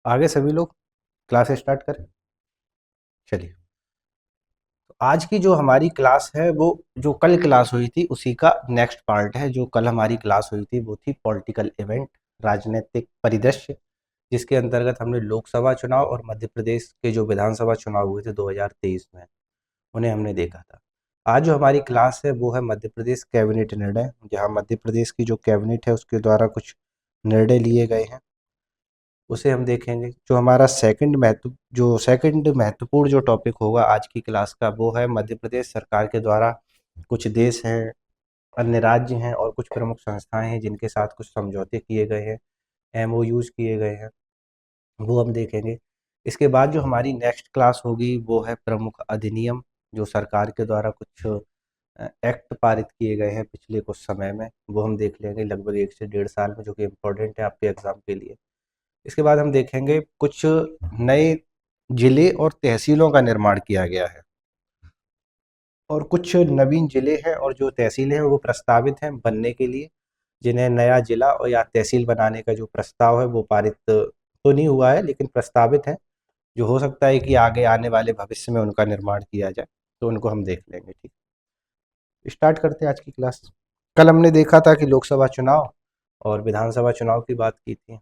आगे सभी लोग क्लास स्टार्ट करें। चलिए, तो आज की जो हमारी क्लास है वो जो कल क्लास हुई थी उसी का नेक्स्ट पार्ट है। जो कल हमारी क्लास हुई थी वो थी पॉलिटिकल इवेंट, राजनीतिक परिदृश्य, जिसके अंतर्गत हमने लोकसभा चुनाव और मध्य प्रदेश के जो विधानसभा चुनाव हुए थे 2023 में, उन्हें हमने देखा था। आज जो हमारी क्लास है वो है मध्य प्रदेश कैबिनेट निर्णय, जहाँ मध्य प्रदेश की जो कैबिनेट है उसके द्वारा कुछ निर्णय लिए गए हैं, उसे हम देखेंगे। जो हमारा सेकंड महत्वपूर्ण जो टॉपिक होगा आज की क्लास का वो है मध्य प्रदेश सरकार के द्वारा कुछ देश हैं, अन्य राज्य हैं और कुछ प्रमुख संस्थाएं हैं जिनके साथ कुछ समझौते किए गए हैं, एमओयूज किए गए हैं, वो हम देखेंगे। इसके बाद जो हमारी नेक्स्ट क्लास होगी वो है प्रमुख अधिनियम, जो सरकार के द्वारा कुछ एक्ट पारित किए गए हैं पिछले कुछ समय में, वो हम देख लेंगे लगभग 1 से 1.5 साल में, जो कि इम्पोर्टेंट है आपके एग्जाम के लिए। इसके बाद हम देखेंगे कुछ नए जिले और तहसीलों का निर्माण किया गया है, और कुछ नवीन जिले हैं और जो तहसीलें हैं वो प्रस्तावित हैं बनने के लिए, जिन्हें नया जिला और या तहसील बनाने का जो प्रस्ताव है वो पारित तो नहीं हुआ है लेकिन प्रस्तावित है, जो हो सकता है कि आगे आने वाले भविष्य में उनका निर्माण किया जाए, तो उनको हम देख लेंगे। ठीक, स्टार्ट करते हैं आज की क्लास। कल हमने देखा था कि लोकसभा चुनाव और विधानसभा चुनाव की बात की थी।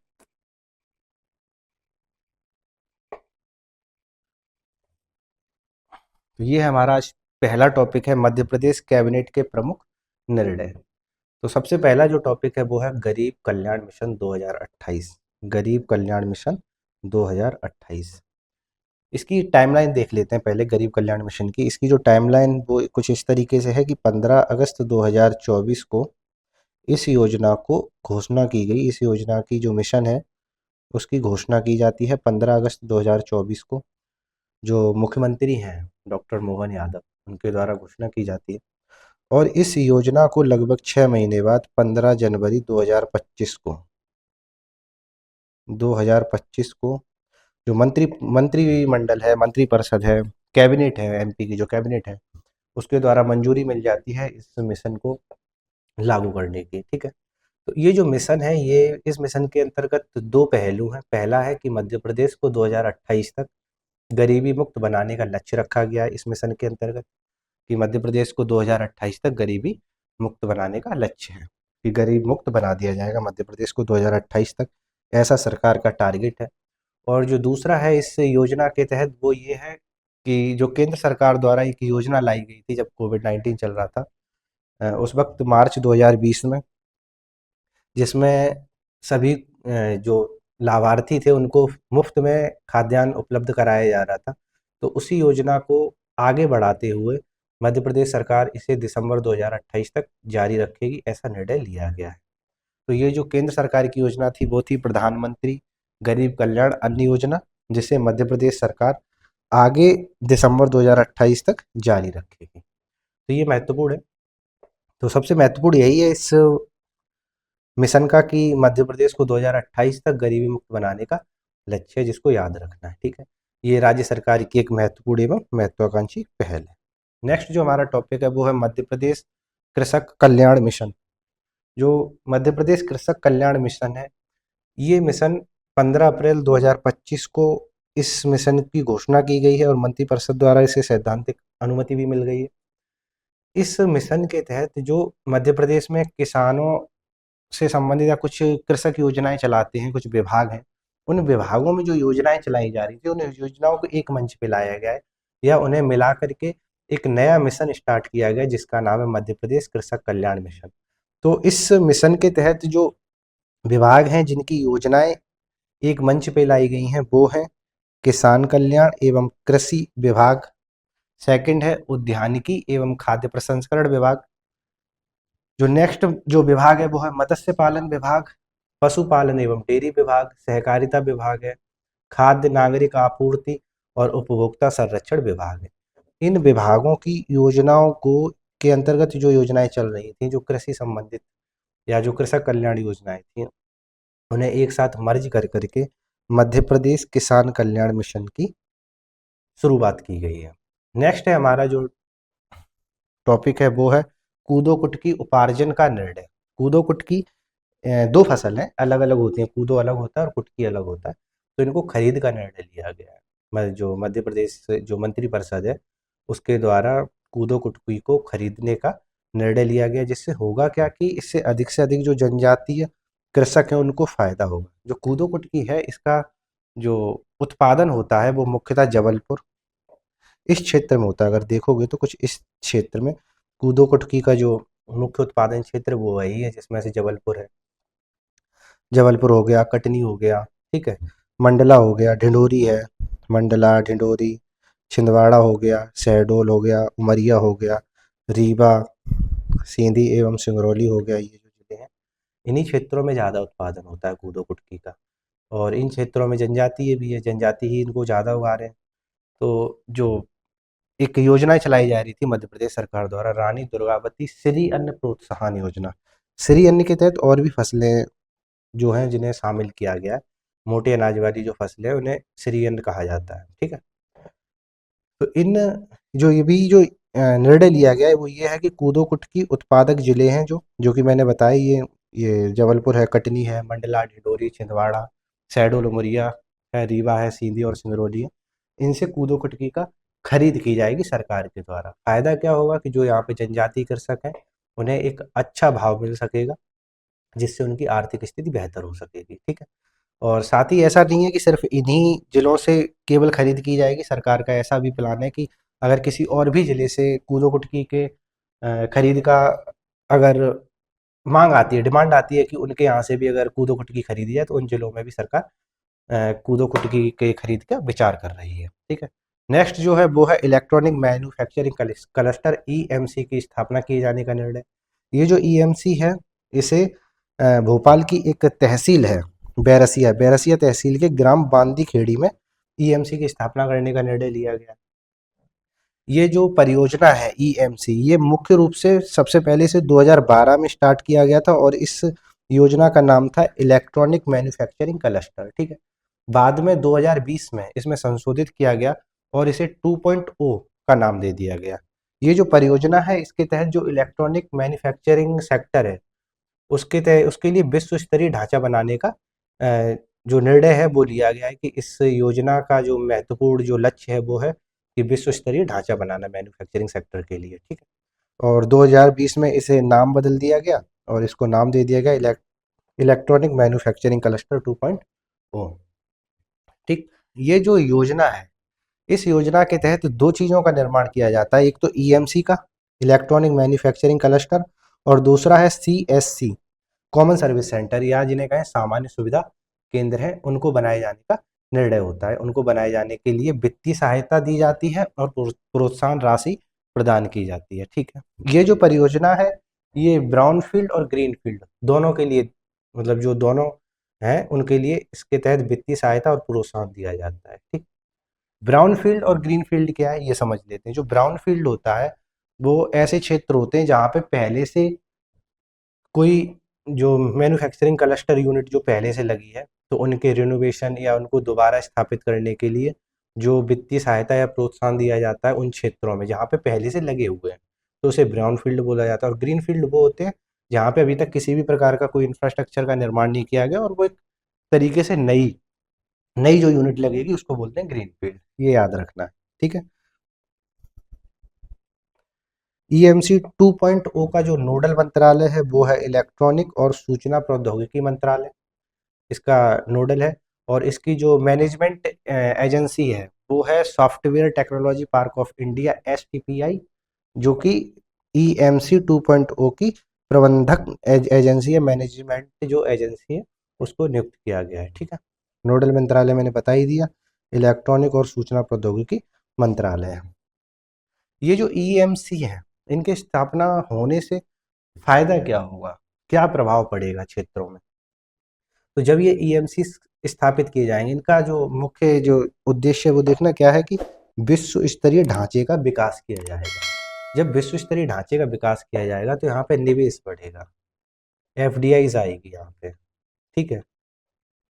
तो ये हमारा आज पहला टॉपिक है, मध्य प्रदेश कैबिनेट के प्रमुख निर्णय। तो सबसे पहला जो टॉपिक है वो है गरीब कल्याण मिशन 2028। गरीब कल्याण मिशन 2028, इसकी टाइमलाइन देख लेते हैं पहले। गरीब कल्याण मिशन की इसकी जो टाइमलाइन वो कुछ इस तरीके से है कि 15 अगस्त 2024 को इस योजना को घोषणा की गई। इस योजना की जो मिशन है उसकी घोषणा की जाती है 15 अगस्त 2024 को, जो मुख्यमंत्री हैं डॉक्टर मोहन यादव, उनके द्वारा घोषणा की जाती है। और इस योजना को लगभग 6 महीने बाद 15 जनवरी 2025 को जो मंत्रिमंडल है, मंत्रिपरिषद है, कैबिनेट है, एमपी की जो कैबिनेट है, उसके द्वारा मंजूरी मिल जाती है इस मिशन को लागू करने की। ठीक है, तो ये जो मिशन है, ये इस मिशन के अंतर्गत दो पहलू हैं। पहला है कि मध्य प्रदेश को 2028 तक गरीबी मुक्त बनाने का लक्ष्य रखा गया है इस मिशन के अंतर्गत, कि मध्य प्रदेश को 2028 तक गरीबी मुक्त बनाने का लक्ष्य है, कि गरीब मुक्त बना दिया जाएगा मध्य प्रदेश को 2028 तक, ऐसा सरकार का टारगेट है। और जो दूसरा है इस योजना के तहत वो ये है कि जो केंद्र सरकार द्वारा एक योजना लाई गई थी जब कोविड-19 चल रहा था, उस वक्त मार्च 2020 में, जिसमें सभी जो लाभार्थी थे उनको मुफ्त में खाद्यान्न उपलब्ध कराया जा रहा था। तो उसी योजना को आगे बढ़ाते हुए मध्य प्रदेश सरकार इसे दिसंबर 2028 तक जारी रखेगी, ऐसा निर्णय लिया गया है। तो ये जो केंद्र सरकार की योजना थी वो थी प्रधानमंत्री गरीब कल्याण अन्न योजना, जिसे मध्य प्रदेश सरकार आगे दिसंबर 2028 तक जारी रखेगी। तो ये महत्वपूर्ण है। तो सबसे महत्वपूर्ण यही है इस मिशन का कि मध्य प्रदेश को 2028 तक गरीबी मुक्त बनाने का लक्ष्य है, जिसको याद रखना है। ठीक है, ये राज्य सरकार की एक महत्वपूर्ण एवं महत्वाकांक्षी पहल है। नेक्स्ट जो हमारा टॉपिक है वो है मध्य प्रदेश कृषक कल्याण मिशन। जो मध्य प्रदेश कृषक कल्याण मिशन है, ये मिशन 15 अप्रैल 2025 को इस मिशन की घोषणा की गई है और मंत्रिपरिषद द्वारा इसे सैद्धांतिक अनुमति भी मिल गई है। इस मिशन के तहत जो मध्य प्रदेश में किसानों से संबंधित या कुछ कृषक योजनाएं चलाते हैं, कुछ विभाग हैं, उन विभागों में जो योजनाएं चलाई जा रही थी उन योजनाओं को एक मंच पे लाया गया है, या उन्हें मिला करके एक नया मिशन स्टार्ट किया गया जिसका नाम है मध्य प्रदेश कृषक कल्याण मिशन। तो इस मिशन के तहत जो विभाग हैं जिनकी योजनाएं एक मंच पे लाई गई हैं वो हैं किसान कल्याण एवं कृषि विभाग, सेकंड है उद्यानिकी एवं खाद्य प्रसंस्करण विभाग, जो नेक्स्ट जो विभाग है वो है मत्स्य पालन विभाग, पशुपालन एवं डेयरी विभाग, सहकारिता विभाग है, खाद्य नागरिक आपूर्ति और उपभोक्ता संरक्षण विभाग है। इन विभागों की योजनाओं को के अंतर्गत जो योजनाएं चल रही थी, जो कृषि संबंधित या जो कृषक कल्याण योजनाएं थी, उन्हें एक साथ मर्ज कर करके मध्य प्रदेश किसान कल्याण मिशन की शुरुआत की गई है। नेक्स्ट है हमारा जो टॉपिक है वो है कूदो कुटकी उपार्जन का निर्णय। कूदो कुटकी दो फसल हैं, अलग अलग होती हैं, कूदो अलग होता है और कुटकी अलग होता है। तो इनको खरीद का निर्णय लिया गया है। जो मध्य प्रदेश से जो मंत्रिपरिषद है उसके द्वारा कूदो कुटकी को खरीदने का निर्णय लिया गया, जिससे होगा क्या कि इससे अधिक से अधिक जो जनजातीय कृषक हैं उनको फायदा होगा। जो कूदो कुटकी है इसका जो उत्पादन होता है वो मुख्यतः जबलपुर इस क्षेत्र में होता है। अगर देखोगे तो कुछ इस क्षेत्र में कूदो कुटकी का जो मुख्य उत्पादन क्षेत्र वो वही है, जिसमें से जबलपुर है। जबलपुर हो गया, कटनी हो गया, ठीक है, मंडला हो गया, ढिंडोरी है, मंडला, ढिंडोरी, छिंदवाड़ा हो गया, शहडोल हो गया, उमरिया हो गया, रीवा, सींधी एवं सिंगरौली हो गया। ये जो जिले हैं इन्हीं क्षेत्रों में ज़्यादा उत्पादन होता है कूदो कुटकी का। और इन क्षेत्रों में जनजातीय भी है, जनजाति ही इनको ज़्यादा उगा रहे हैं। तो जो एक योजना चलाई जा रही थी मध्य प्रदेश सरकार द्वारा, रानी दुर्गावती श्री अन्न प्रोत्साहन योजना। श्री अन्न के तहत और भी फसलें जो हैं जिन्हें शामिल किया गया है। मोटे अनाज वाली जो फसलें हैं उन्हें श्री अन्न कहा जाता है, ठीक है। तो इन जो ये भी जो निर्णय लिया गया है वो ये है कि कूदो कुटकी उत्पादक जिले हैं जो कि मैंने बताया, ये जबलपुर है, कटनी है, मंडला, ढिंडोरी, छिंदवाड़ा, शहडोल, उमरिया है, रीवा है, सींधी और सिंगरौली है। इनसे कूदो कुटकी का खरीद की जाएगी सरकार के द्वारा। फायदा क्या होगा कि जो यहाँ पे जनजातीय कृषक हैं उन्हें एक अच्छा भाव मिल सकेगा, जिससे उनकी आर्थिक स्थिति बेहतर हो सकेगी, ठीक है। और साथ ही ऐसा नहीं है कि सिर्फ इन्हीं जिलों से केवल खरीद की जाएगी, सरकार का ऐसा भी प्लान है कि अगर किसी और भी जिले से कूदो कुटकी के खरीद का अगर मांग आती है, डिमांड आती है कि उनके यहाँ से भी अगर कूदो कुटकी खरीदी जाए, तो उन जिलों में भी सरकार कूदो कुटकी के खरीद का विचार कर रही है, ठीक है। नेक्स्ट जो है वो है इलेक्ट्रॉनिक मैन्युफैक्चरिंग क्लस्टर ईएमसी की स्थापना किए जाने का निर्णय। ये जो ईएमसी है इसे भोपाल की एक तहसील है, बैरसिया बैरसिया तहसील के ग्राम बांदी खेड़ी में ईएमसी की स्थापना करने का निर्णय लिया गया। ये जो परियोजना है ईएमसी, ये मुख्य रूप से सबसे पहले इसे 2012 में स्टार्ट किया गया था और इस योजना का नाम था इलेक्ट्रॉनिक मैन्युफैक्चरिंग क्लस्टर, ठीक है। बाद में 2020 में इसमें संशोधित किया गया और इसे 2.0 का नाम दे दिया गया। ये जो परियोजना है इसके तहत जो इलेक्ट्रॉनिक मैन्युफैक्चरिंग सेक्टर है उसके लिए विश्व स्तरीय ढांचा बनाने का जो निर्णय है वो लिया गया है कि इस योजना का जो महत्वपूर्ण जो लक्ष्य है वो है कि विश्व स्तरीय ढांचा बनाना मैन्युफैक्चरिंग सेक्टर के लिए, ठीक है। और 2020 में इसे नाम बदल दिया गया और इसको नाम दे दिया गया इलेक्ट्रॉनिक मैन्युफैक्चरिंग क्लस्टर 2.0, ठीक। ये जो योजना है इस योजना के तहत दो चीज़ों का निर्माण किया जाता है, एक तो ईएमसी का इलेक्ट्रॉनिक मैन्युफैक्चरिंग क्लस्टर और दूसरा है सीएससी कॉमन सर्विस सेंटर, या जिन्हें कहें सामान्य सुविधा केंद्र हैं, उनको बनाए जाने का निर्णय होता है। उनको बनाए जाने के लिए वित्तीय सहायता दी जाती है और प्रोत्साहन राशि प्रदान की जाती है, ठीक है। ये जो परियोजना है ये ब्राउन फील्ड और ग्रीन फील्ड दोनों के लिए, मतलब जो दोनों हैं उनके लिए इसके तहत वित्तीय सहायता और प्रोत्साहन दिया जाता है, ठीक। ब्राउन फील्ड और ग्रीन फील्ड क्या है ये समझ लेते हैं। जो ब्राउन फील्ड होता है वो ऐसे क्षेत्र होते हैं जहाँ पे पहले से कोई जो मैन्युफैक्चरिंग क्लस्टर यूनिट जो पहले से लगी है, तो उनके रिनोवेशन या उनको दोबारा स्थापित करने के लिए जो वित्तीय सहायता या प्रोत्साहन दिया जाता है उन क्षेत्रों में जहाँ पे पहले से लगे हुए हैं, तो उसे ब्राउन फील्ड बोला जाता है। और ग्रीन फील्ड वो होते हैं जहाँ पे अभी तक किसी भी प्रकार का कोई इंफ्रास्ट्रक्चर का निर्माण नहीं किया गया और वो एक तरीके से नई नई जो यूनिट लगेगी उसको बोलते हैं ग्रीन फील्ड, ये याद रखना है, ठीक है। ईएमसी 2.0 का जो नोडल मंत्रालय है वो है इलेक्ट्रॉनिक और सूचना प्रौद्योगिकी मंत्रालय, इसका नोडल है। और इसकी जो मैनेजमेंट एजेंसी है वो है software technology park of India STPI, जो कि ईएमसी 2.0 की प्रबंधक एजेंसी है, मैनेजमेंट जो एजेंसी है उसको नियुक्त किया गया है, ठीक है। नोडल मंत्रालय मैंने बता ही दिया, इलेक्ट्रॉनिक और सूचना प्रौद्योगिकी मंत्रालय है। ये जो ईएमसी है इनके स्थापना होने से फायदा क्या होगा, क्या प्रभाव पड़ेगा क्षेत्रों में। तो जब ये ईएमसी स्थापित किए जाएंगे, इनका जो मुख्य जो उद्देश्य है वो देखना क्या है कि विश्व स्तरीय ढांचे का विकास किया जाएगा। जब विश्व स्तरीय ढांचे का विकास किया जाएगा तो यहाँ पे निवेश बढ़ेगा, एफडीआईज आएगी यहाँ पे, ठीक है,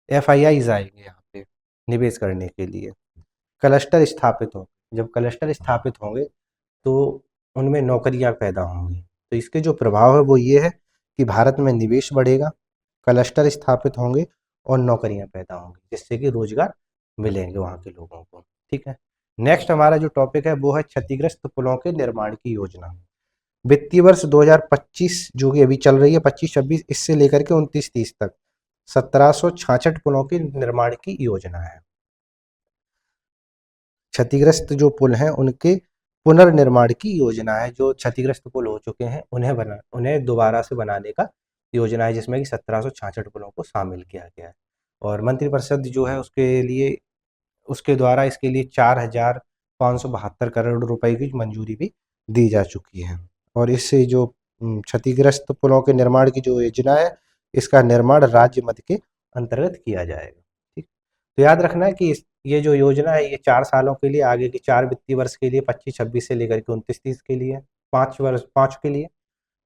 एफआईआईज आएंगे यहाँ पे निवेश करने के लिए। क्लस्टर स्थापित हो, जब क्लस्टर स्थापित होंगे तो उनमें नौकरियां पैदा होंगी। तो इसके जो प्रभाव है वो ये है कि भारत में निवेश बढ़ेगा, क्लस्टर स्थापित होंगे और नौकरियां पैदा होंगी, जिससे कि रोजगार मिलेंगे वहाँ के लोगों को। ठीक है। नेक्स्ट हमारा जो टॉपिक है वो है क्षतिग्रस्त पुलों के निर्माण की योजना। वित्तीय वर्ष 2025 जो कि अभी चल रही है 25-26, इससे लेकर के 29-30 तक 1766 पुलों के निर्माण की योजना है। क्षतिग्रस्त जो पुल हैं उनके पुनर्निर्माण की योजना है। जो क्षतिग्रस्त पुल हो चुके हैं उन्हें दोबारा से बनाने का योजना है, जिसमें कि 1766 पुलों को शामिल किया गया है। और मंत्रिपरिषद जो है उसके द्वारा इसके लिए 4,572 करोड़ रुपए की मंजूरी भी दी जा चुकी है। और इससे जो क्षतिग्रस्त पुलों के निर्माण की जो योजना है, इसका निर्माण राज्य मद के अंतर्गत किया जाएगा। ठीक। तो याद रखना है कि ये जो योजना है ये 4 सालों के लिए, आगे के 4 वित्तीय वर्ष के लिए 25-26 से लेकर के 29-30 के लिए, 5 के लिए।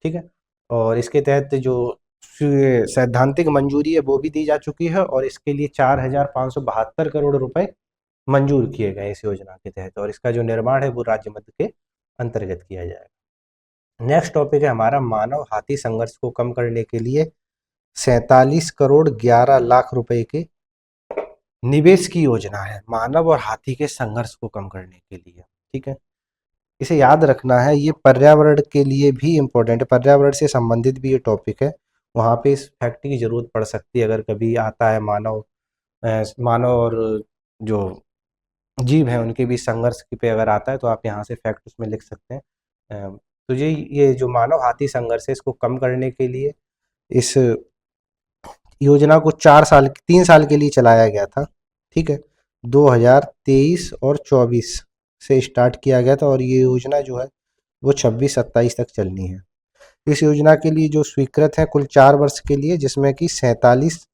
ठीक है। और इसके तहत जो सैद्धांतिक मंजूरी है वो भी दी जा चुकी है, और इसके लिए 4,572 करोड़ रुपए मंजूर किए गए इस योजना के तहत, और इसका जो निर्माण है वो राज्य मद के अंतर्गत किया जाएगा। नेक्स्ट टॉपिक है हमारा मानव हाथी संघर्ष को कम करने के लिए 47 करोड़ 11 लाख रुपए के निवेश की योजना है, मानव और हाथी के संघर्ष को कम करने के लिए। ठीक है। इसे याद रखना है, ये पर्यावरण के लिए भी इम्पोर्टेंट है, पर्यावरण से संबंधित भी ये टॉपिक है। वहाँ पे इस फैक्ट की जरूरत पड़ सकती है अगर कभी आता है मानव और जो जीव हैं उनके बीच संघर्ष पे अगर आता है, तो आप यहाँ से फैक्ट उसमें लिख सकते हैं। तो ये जो मानव हाथी संघर्ष है इसको कम करने के लिए इस योजना को 3 साल के लिए चलाया गया था। ठीक है। 2023 और 24 से स्टार्ट किया गया था, और ये योजना जो है वो 26-27 तक चलनी है। इस योजना के लिए जो स्वीकृत है कुल 4 वर्ष के लिए, जिसमें कि 47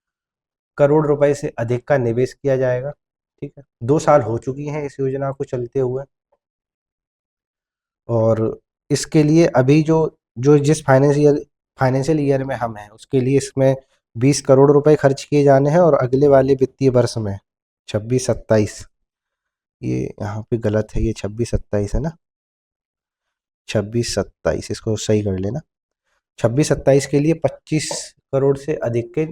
करोड़ रुपए से अधिक का निवेश किया जाएगा। ठीक है। 2 साल हो चुकी हैं इस योजना को चलते हुए, और इसके लिए अभी जो जो जिस फाइनेंशियल ईयर में हम हैं उसके लिए इसमें 20 करोड़ रुपए खर्च किए जाने हैं, और अगले वाले वित्तीय वर्ष में 26-27, ये यहाँ पे गलत है, ये 26-27 है ना, 26-27 इसको सही कर लेना। 26-27 के लिए 25 करोड़ से अधिक के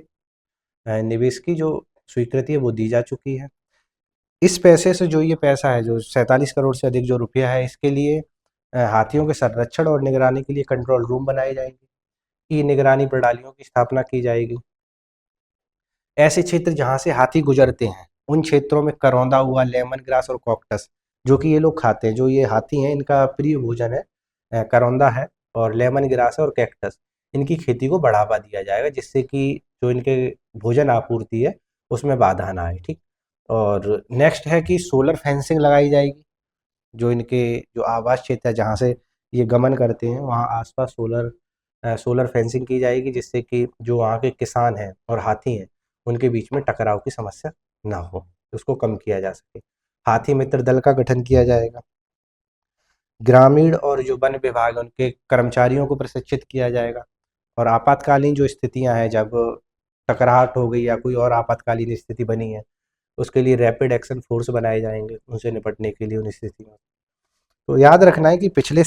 निवेश की जो स्वीकृति है वो दी जा चुकी है। इस पैसे से जो ये पैसा है, जो 47 करोड़ से अधिक जो रुपया है, इसके लिए हाथियों के संरक्षण और निगरानी के लिए कंट्रोल रूम बनाए जाएंगे, ई निगरानी प्रणालियों की स्थापना की जाएगी। ऐसे क्षेत्र जहाँ से हाथी गुजरते हैं उन क्षेत्रों में करौंदा हुआ, लेमन ग्रास और कॉकटस, जो कि ये लोग खाते हैं, जो ये हाथी हैं इनका प्रिय भोजन है करौंदा है और लेमन ग्रास है और कैक्टस, इनकी खेती को बढ़ावा दिया जाएगा, जिससे कि जो इनके भोजन आपूर्ति है उसमें बाधा ना आए। ठीक। और नेक्स्ट है कि सोलर फेंसिंग लगाई जाएगी, जो इनके जो आवास क्षेत्र है जहाँ से ये गमन करते हैं वहाँ आसपास सोलर फेंसिंग की जाएगी, जिससे कि जो वहाँ के किसान हैं और हाथी हैं उनके बीच में टकराव की समस्या ना हो, उसको कम किया जा सके। हाथी मित्र दल का गठन किया जाएगा। ग्रामीण और जो वन विभाग है उनके कर्मचारियों को प्रशिक्षित किया जाएगा, और आपातकालीन जो स्थितियां हैं, जब टकराहट हो गई या कोई और आपातकालीन स्थिति बनी है, उसके लिए रैपिड एक्शन फोर्स बनाए जाएंगे उनसे निपटने के लिए उन स्थितियों। तो याद रखना है कि पिछले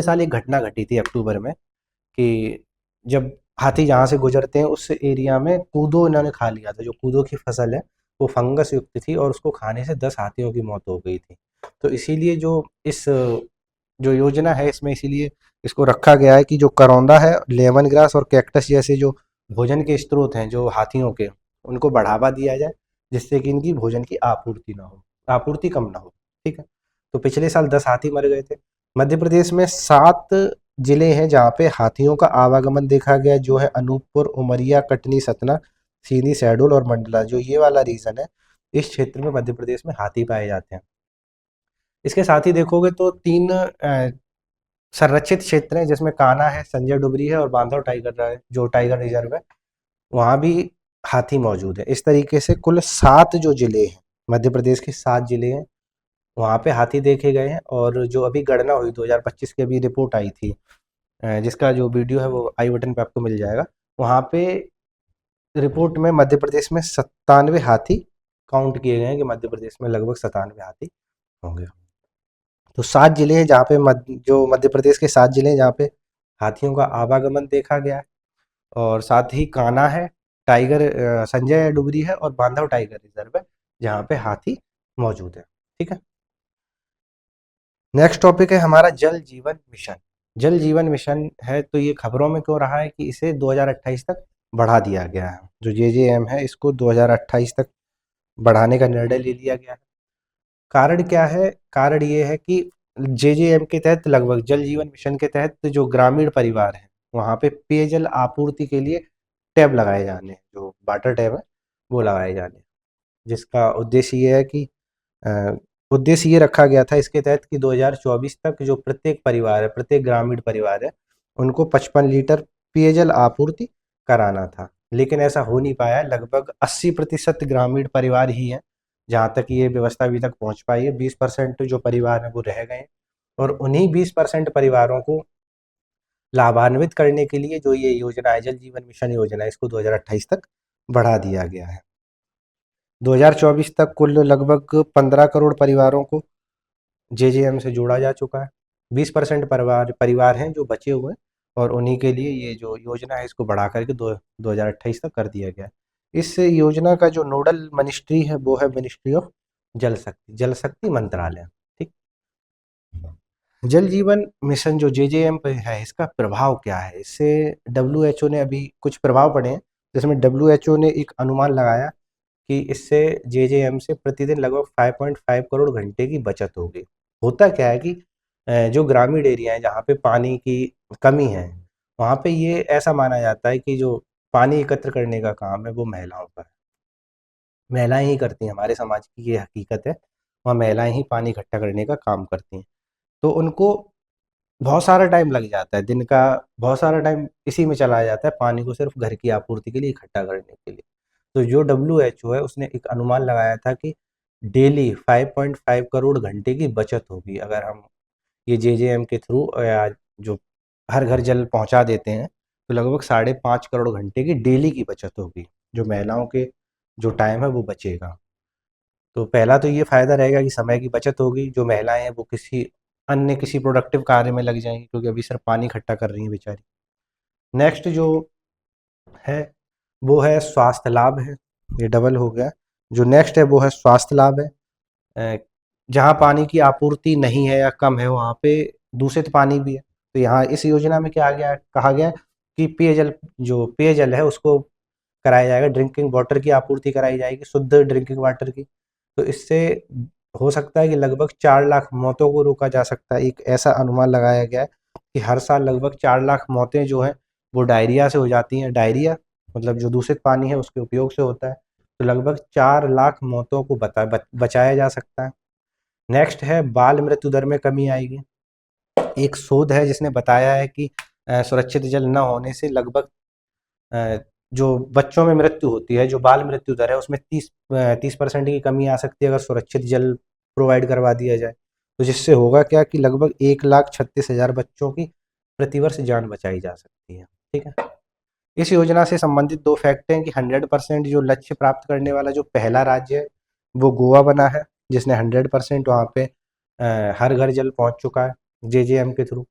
साल एक घटना घटी थी अक्टूबर में, कि जब हाथी जहाँ से गुजरते हैं उस एरिया में कूदो इन्होंने खा लिया था। जो कूदो की फसल है वो फंगस युक्त थी, और उसको खाने से 10 हाथियों की मौत हो गई थी। तो इसीलिए जो योजना है इसमें इसीलिए इसको रखा गया है कि जो करौंदा है, लेमन ग्रास और कैक्टस जैसे जो भोजन के स्रोत हैं जो हाथियों के, उनको बढ़ावा दिया जाए, जिससे कि इनकी भोजन की आपूर्ति कम ना हो। ठीक है। तो पिछले साल 10 हाथी मर गए थे। मध्य प्रदेश में 7 जिले हैं जहाँ पे हाथियों का आवागमन देखा गया, जो है अनूपपुर, उमरिया, कटनी, सतना, सीधी, शहडोल और मंडला। जो ये वाला रीजन है, इस क्षेत्र में मध्य प्रदेश में हाथी पाए जाते हैं। इसके साथ ही देखोगे तो 3 संरक्षित क्षेत्र हैं, जिसमें कान्हा है, संजय डुबरी है और बांधव टाइगर है, जो टाइगर रिजर्व है, वहाँ भी हाथी मौजूद है। इस तरीके से कुल 7 जो जिले हैं, मध्य प्रदेश के 7 जिले हैं, वहाँ पे हाथी देखे गए हैं। और जो अभी गणना हुई 2025 की अभी रिपोर्ट आई थी, जिसका जो वीडियो है वो आई बटन पे आपको मिल जाएगा। वहाँ पे रिपोर्ट में मध्य प्रदेश में 97 हाथी काउंट किए गए हैं, कि मध्य प्रदेश में लगभग 97 हाथी होंगे। तो 7 जिले हैं जहाँ पे जो मध्य प्रदेश के 7 जिले हैं जहाँ पे हाथियों का आवागमन देखा गया है। और साथ ही कान्हा है, टाइगर संजय डुबरी है और बांधव टाइगर रिजर्व है जहाँ पे हाथी मौजूद है। ठीक है। नेक्स्ट टॉपिक है हमारा जल जीवन मिशन। जल जीवन मिशन है तो ये खबरों में क्यों रहा है कि इसे 2028 तक बढ़ा दिया गया है। जो जेजेएम है इसको 2028 तक बढ़ाने का निर्णय ले लिया गया है। कारण क्या है? कारण ये है कि जेजेएम के तहत लगभग जल जीवन मिशन के तहत जो ग्रामीण परिवार हैं वहाँ पे पेयजल आपूर्ति के लिए टैब लगाए जाने हैं, जो वाटर टैब है वो लगाए जाने हैं, जिसका उद्देश्य ये है कि अ, उद्देश्य ये रखा गया था इसके तहत कि 2024 तक जो प्रत्येक परिवार है, प्रत्येक ग्रामीण परिवार है, उनको 55 लीटर पेयजल आपूर्ति कराना था। लेकिन ऐसा हो नहीं पाया। लगभग 80% ग्रामीण परिवार ही हैं जहाँ तक ये व्यवस्था अभी तक पहुँच पाई है। 20% जो परिवार हैं वो रह गए हैं और उन्हीं 20% परिवारों को लाभान्वित करने के लिए जो ये योजना है, जल जीवन मिशन योजना, इसको 2028 तक बढ़ा दिया गया है। 2024 तक कुल लगभग 15 करोड़ परिवारों को जेजेएम से जोड़ा जा चुका है। 20% परिवार हैं जो बचे हुए हैं और उन्हीं के लिए ये जो योजना है इसको बढ़ा करके 2028 तक कर दिया गया है। इस योजना का जो नोडल मिनिस्ट्री है वो है मिनिस्ट्री ऑफ जल शक्ति मंत्रालय। ठीक। जल जीवन मिशन जो जेजेएम पे है इसका प्रभाव क्या है? इससे डब्ल्यूएचओ ने अभी कुछ प्रभाव पड़े हैं, जिसमें डब्ल्यूएचओ ने एक अनुमान लगाया कि इससे जेजेएम से प्रतिदिन लगभग 5.5 करोड़ घंटे की बचत होगी। होता क्या है कि जो ग्रामीण एरिया है जहाँ पे पानी की कमी है वहाँ पे ये ऐसा माना जाता है कि जो पानी एकत्र करने का काम है वो महिलाओं का है। महिलाएं ही करती हैं, हमारे समाज की ये हकीकत है। वहाँ महिलाएं ही पानी इकट्ठा करने का काम करती हैं, तो उनको बहुत सारा टाइम लग जाता है, दिन का बहुत सारा टाइम इसी में चला जाता है पानी को सिर्फ घर की आपूर्ति के लिए इकट्ठा करने के लिए। तो जो डब्ल्यूएचओ है उसने एक अनुमान लगाया था कि डेली 5.5 करोड़ घंटे की बचत होगी अगर हम ये जेजेएम के थ्रू या जो हर घर जल पहुंचा देते हैं, तो लगभग 5.5 करोड़ घंटे की डेली की बचत होगी। जो महिलाओं के जो टाइम है वो बचेगा। तो पहला तो ये फ़ायदा रहेगा कि समय की बचत होगी। जो महिलाएं हैं वो किसी प्रोडक्टिव कार्य में लग जाएंगी क्योंकि अभी सिर्फ पानी इकट्ठा कर रही हैं बेचारी। नेक्स्ट जो है वो है स्वास्थ्य लाभ है। ये डबल हो गया। जो नेक्स्ट है वो है स्वास्थ्य लाभ है। जहाँ पानी की आपूर्ति नहीं है या कम है वहाँ पे दूषित पानी भी है। तो यहाँ इस योजना में क्या गया कहा गया कि पेयजल है उसको कराया जाएगा, ड्रिंकिंग वाटर की आपूर्ति कराई जाएगी, शुद्ध ड्रिंकिंग वाटर की। तो इससे हो सकता है कि लगभग 4 लाख मौतों को रोका जा सकता है। एक ऐसा अनुमान लगाया गया है कि हर साल लगभग 4 लाख मौतें जो हैं वो डायरिया से हो जाती हैं। डायरिया मतलब जो दूषित पानी है उसके उपयोग से होता है। तो लगभग 4 लाख मौतों को बचाया जा सकता है। नेक्स्ट है बाल मृत्यु दर में कमी आएगी। एक शोध है जिसने बताया है कि सुरक्षित जल न होने से लगभग जो बच्चों में मृत्यु होती है, जो बाल मृत्यु दर है उसमें 30% की कमी आ सकती है अगर सुरक्षित जल प्रोवाइड करवा दिया जाए। तो जिससे होगा क्या कि लगभग 1,36,000 बच्चों की प्रतिवर्ष जान बचाई जा सकती है। ठीक है। इस योजना से संबंधित 2 फैक्ट हैं कि 100% जो लक्ष्य प्राप्त करने वाला जो पहला राज्य है वो गोवा बना है, जिसने 100% वहाँ पे हर घर जल पहुँच चुका है जेजेएम के थ्रू।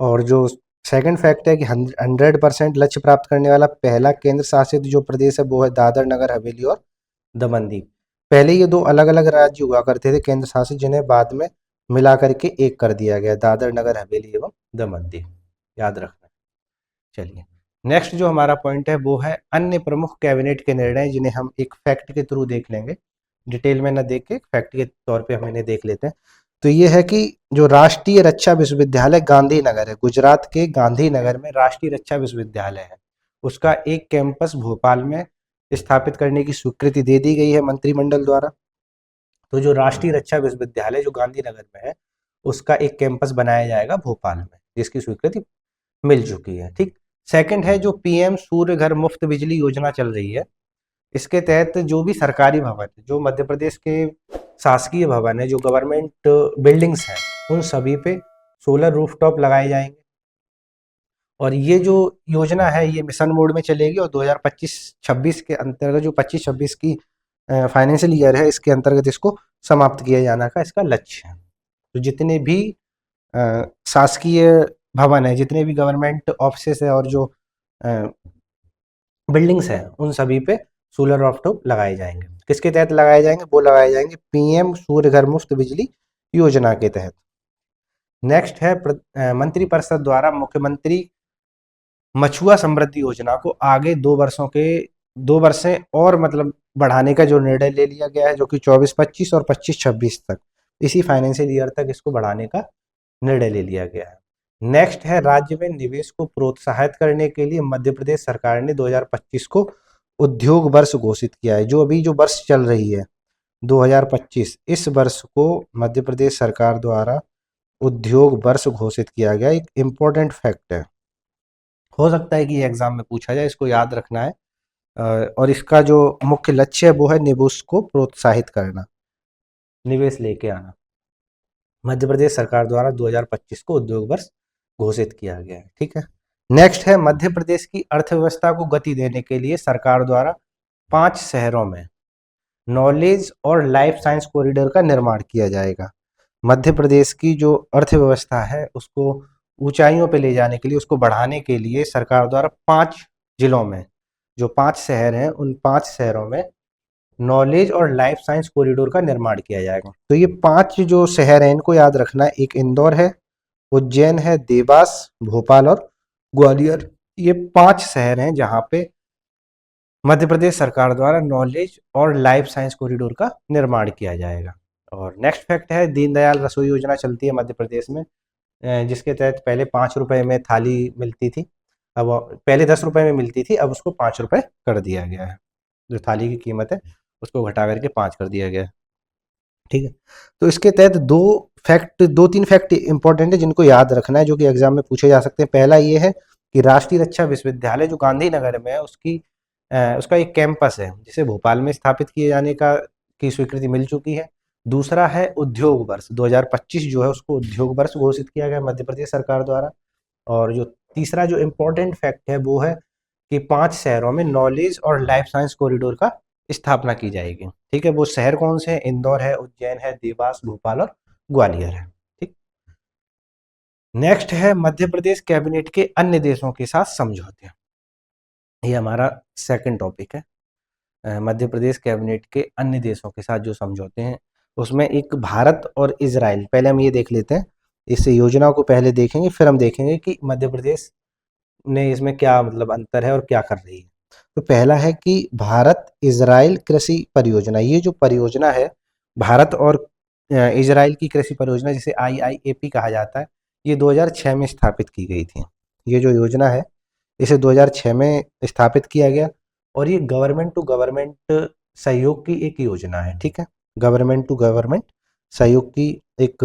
और जो सेकंड फैक्ट है कि 100% लक्ष्य प्राप्त करने वाला पहला केंद्र शासित जो प्रदेश है वो है दादर नगर हवेली और दमन दीव। पहले ये 2 अलग-अलग राज्य हुआ करते थे केंद्र शासित, जिन्हें बाद में मिला करके एक कर दिया गया, दादर नगर हवेली एवं दमन दीव। याद रखना। चलिए, नेक्स्ट जो हमारा पॉइंट है वो है अन्य प्रमुख कैबिनेट के निर्णय, जिन्हें हम एक फैक्ट के थ्रू देख लेंगे। डिटेल में ना देख के फैक्ट के तौर पे हम इन्हें देख लेते हैं। तो ये है कि जो राष्ट्रीय रक्षा विश्वविद्यालय गांधीनगर है, गुजरात के गांधीनगर में राष्ट्रीय रक्षा विश्वविद्यालय है, उसका एक कैंपस भोपाल में स्थापित करने की स्वीकृति दे दी गई है मंत्रिमंडल द्वारा। तो जो राष्ट्रीय रक्षा विश्वविद्यालय जो गांधीनगर में है उसका एक कैंपस बनाया जाएगा भोपाल में, जिसकी स्वीकृति मिल चुकी है। ठीक। सेकंड है जो पीएम सूर्य घर मुफ्त बिजली योजना चल रही है। इसके तहत जो भी सरकारी भवन है, जो मध्य प्रदेश के शासकीय भवन है, जो गवर्नमेंट बिल्डिंग्स हैं, उन सभी पे सोलर रूफटॉप लगाए जाएंगे। और ये जो योजना है ये मिशन मोड में चलेगी और 2025-26 के अंतर्गत जो 25-26 की फाइनेंशियल ईयर है इसके अंतर्गत इसको समाप्त किया जाना का इसका लक्ष्य है। तो जितने भी शासकीय भवन है, जितने भी गवर्नमेंट ऑफिसेस है और जो बिल्डिंग्स हैं उन सभी पे सोलर रूफटॉप लगाए जाएंगे। किसके तहत लगाए जाएंगे? वो लगाए जाएंगे पीएम सूर्य घर मुफ्त बिजली योजना के तहत। नेक्स्ट है मंत्रिपरिषद द्वारा मुख्यमंत्री मछुआ समृद्धि योजना को आगे 2 वर्षें और मतलब बढ़ाने का जो निर्णय ले लिया गया है, जो कि 24-25 और 25-26 तक, इसी फाइनेंशियल ईयर तक इसको बढ़ाने का निर्णय ले लिया गया है। नेक्स्ट है राज्य में निवेश को प्रोत्साहित करने के लिए मध्य प्रदेश सरकार ने 2025 को उद्योग वर्ष घोषित किया है। जो अभी जो वर्ष चल रही है 2025, इस वर्ष को मध्य प्रदेश सरकार द्वारा उद्योग वर्ष घोषित किया गया। एक इम्पोर्टेंट फैक्ट है, हो सकता है कि ये एग्जाम में पूछा जाए, इसको याद रखना है। और इसका जो मुख्य लक्ष्य है वो है निवेश को प्रोत्साहित करना, निवेश लेके आना। मध्य प्रदेश सरकार द्वारा 2025 को उद्योग वर्ष घोषित किया गया है। ठीक है। नेक्स्ट है मध्य प्रदेश की अर्थव्यवस्था को गति देने के लिए सरकार द्वारा 5 शहरों में नॉलेज और लाइफ साइंस कॉरिडोर का निर्माण किया जाएगा। मध्य प्रदेश की जो अर्थव्यवस्था है उसको ऊंचाइयों पे ले जाने के लिए, उसको बढ़ाने के लिए सरकार द्वारा 5 जिलों में, जो 5 शहर हैं, उन 5 शहरों में नॉलेज और लाइफ साइंस कॉरिडोर का निर्माण किया जाएगा। तो ये 5 जो शहर हैं इनको याद रखना है। एक इंदौर है, उज्जैन है, देवास, भोपाल और ग्वालियर। ये 5 शहर हैं जहाँ पे मध्य प्रदेश सरकार द्वारा नॉलेज और लाइफ साइंस कॉरिडोर का निर्माण किया जाएगा। और नेक्स्ट फैक्ट है दीनदयाल रसोई योजना चलती है मध्य प्रदेश में, जिसके तहत पहले 5 रुपए में थाली मिलती थी, अब पहले 10 रुपए में मिलती थी, अब उसको 5 रुपए कर दिया गया है। जो थाली की कीमत है उसको घटा करके 5 कर दिया गया है। ठीक है। तो इसके तहत 2-3 फैक्ट इंपॉर्टेंट है जिनको याद रखना है, जो कि एग्जाम में पूछे जा सकते हैं। पहला ये है कि राष्ट्रीय रक्षा विश्वविद्यालय जो गांधीनगर में है उसका एक कैंपस है जिसे भोपाल में स्थापित किए जाने की स्वीकृति मिल चुकी है। दूसरा है उद्योग वर्ष 2025 जो है उसको उद्योग वर्ष घोषित किया गया मध्य प्रदेश सरकार द्वारा। और जो तीसरा जो इम्पोर्टेंट फैक्ट है वो है कि 5 शहरों में नॉलेज और लाइफ साइंस कॉरिडोर का स्थापना की जाएगी। ठीक है। वो शहर कौन से हैं? इंदौर है, उज्जैन है, देवास, भोपाल और ग्वालियर है। ठीक। नेक्स्ट है मध्य प्रदेश कैबिनेट के अन्य देशों के साथ समझौते। ये हमारा सेकंड टॉपिक है। मध्य प्रदेश कैबिनेट के अन्य देशों के साथ जो समझौते हैं उसमें एक भारत और इजराइल, पहले हम ये देख लेते हैं, इस योजना को पहले देखेंगे फिर हम देखेंगे कि मध्य प्रदेश ने इसमें क्या मतलब अंतर है और क्या कर रही है। तो पहला है कि भारत इजराइल कृषि परियोजना। ये जो परियोजना है भारत और इजराइल की कृषि परियोजना, जिसे IIAP कहा जाता है, ये 2006 में स्थापित की गई थी। ये जो योजना है इसे 2006 में स्थापित किया गया और ये गवर्नमेंट टू गवर्नमेंट सहयोग की एक योजना है। ठीक है। गवर्नमेंट टू गवर्नमेंट सहयोग की एक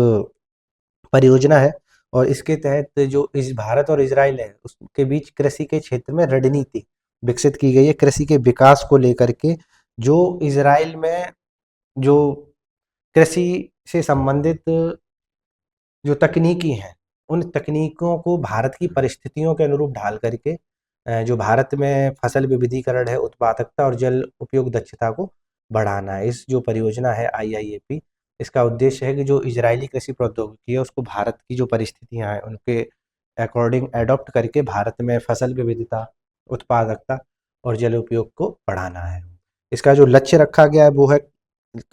परियोजना है और इसके तहत जो इस भारत और इजराइल है उसके बीच कृषि के क्षेत्र में रणनीति विकसित की गई है, कृषि के विकास को लेकर के। जो इजराइल में जो कृषि से संबंधित जो तकनीकी हैं उन तकनीकों को भारत की परिस्थितियों के अनुरूप ढाल करके जो भारत में फसल विविधीकरण है, उत्पादकता और जल उपयोग दक्षता को बढ़ाना है। इस जो परियोजना है IIAP, इसका उद्देश्य है कि जो इजरायली कृषि प्रौद्योगिकी है उसको भारत की जो परिस्थितियां हैं उनके अकॉर्डिंग एडॉप्ट करके भारत में फसल विविधता, उत्पादकता और जल उपयोग को बढ़ाना है। इसका जो लक्ष्य रखा गया है वो है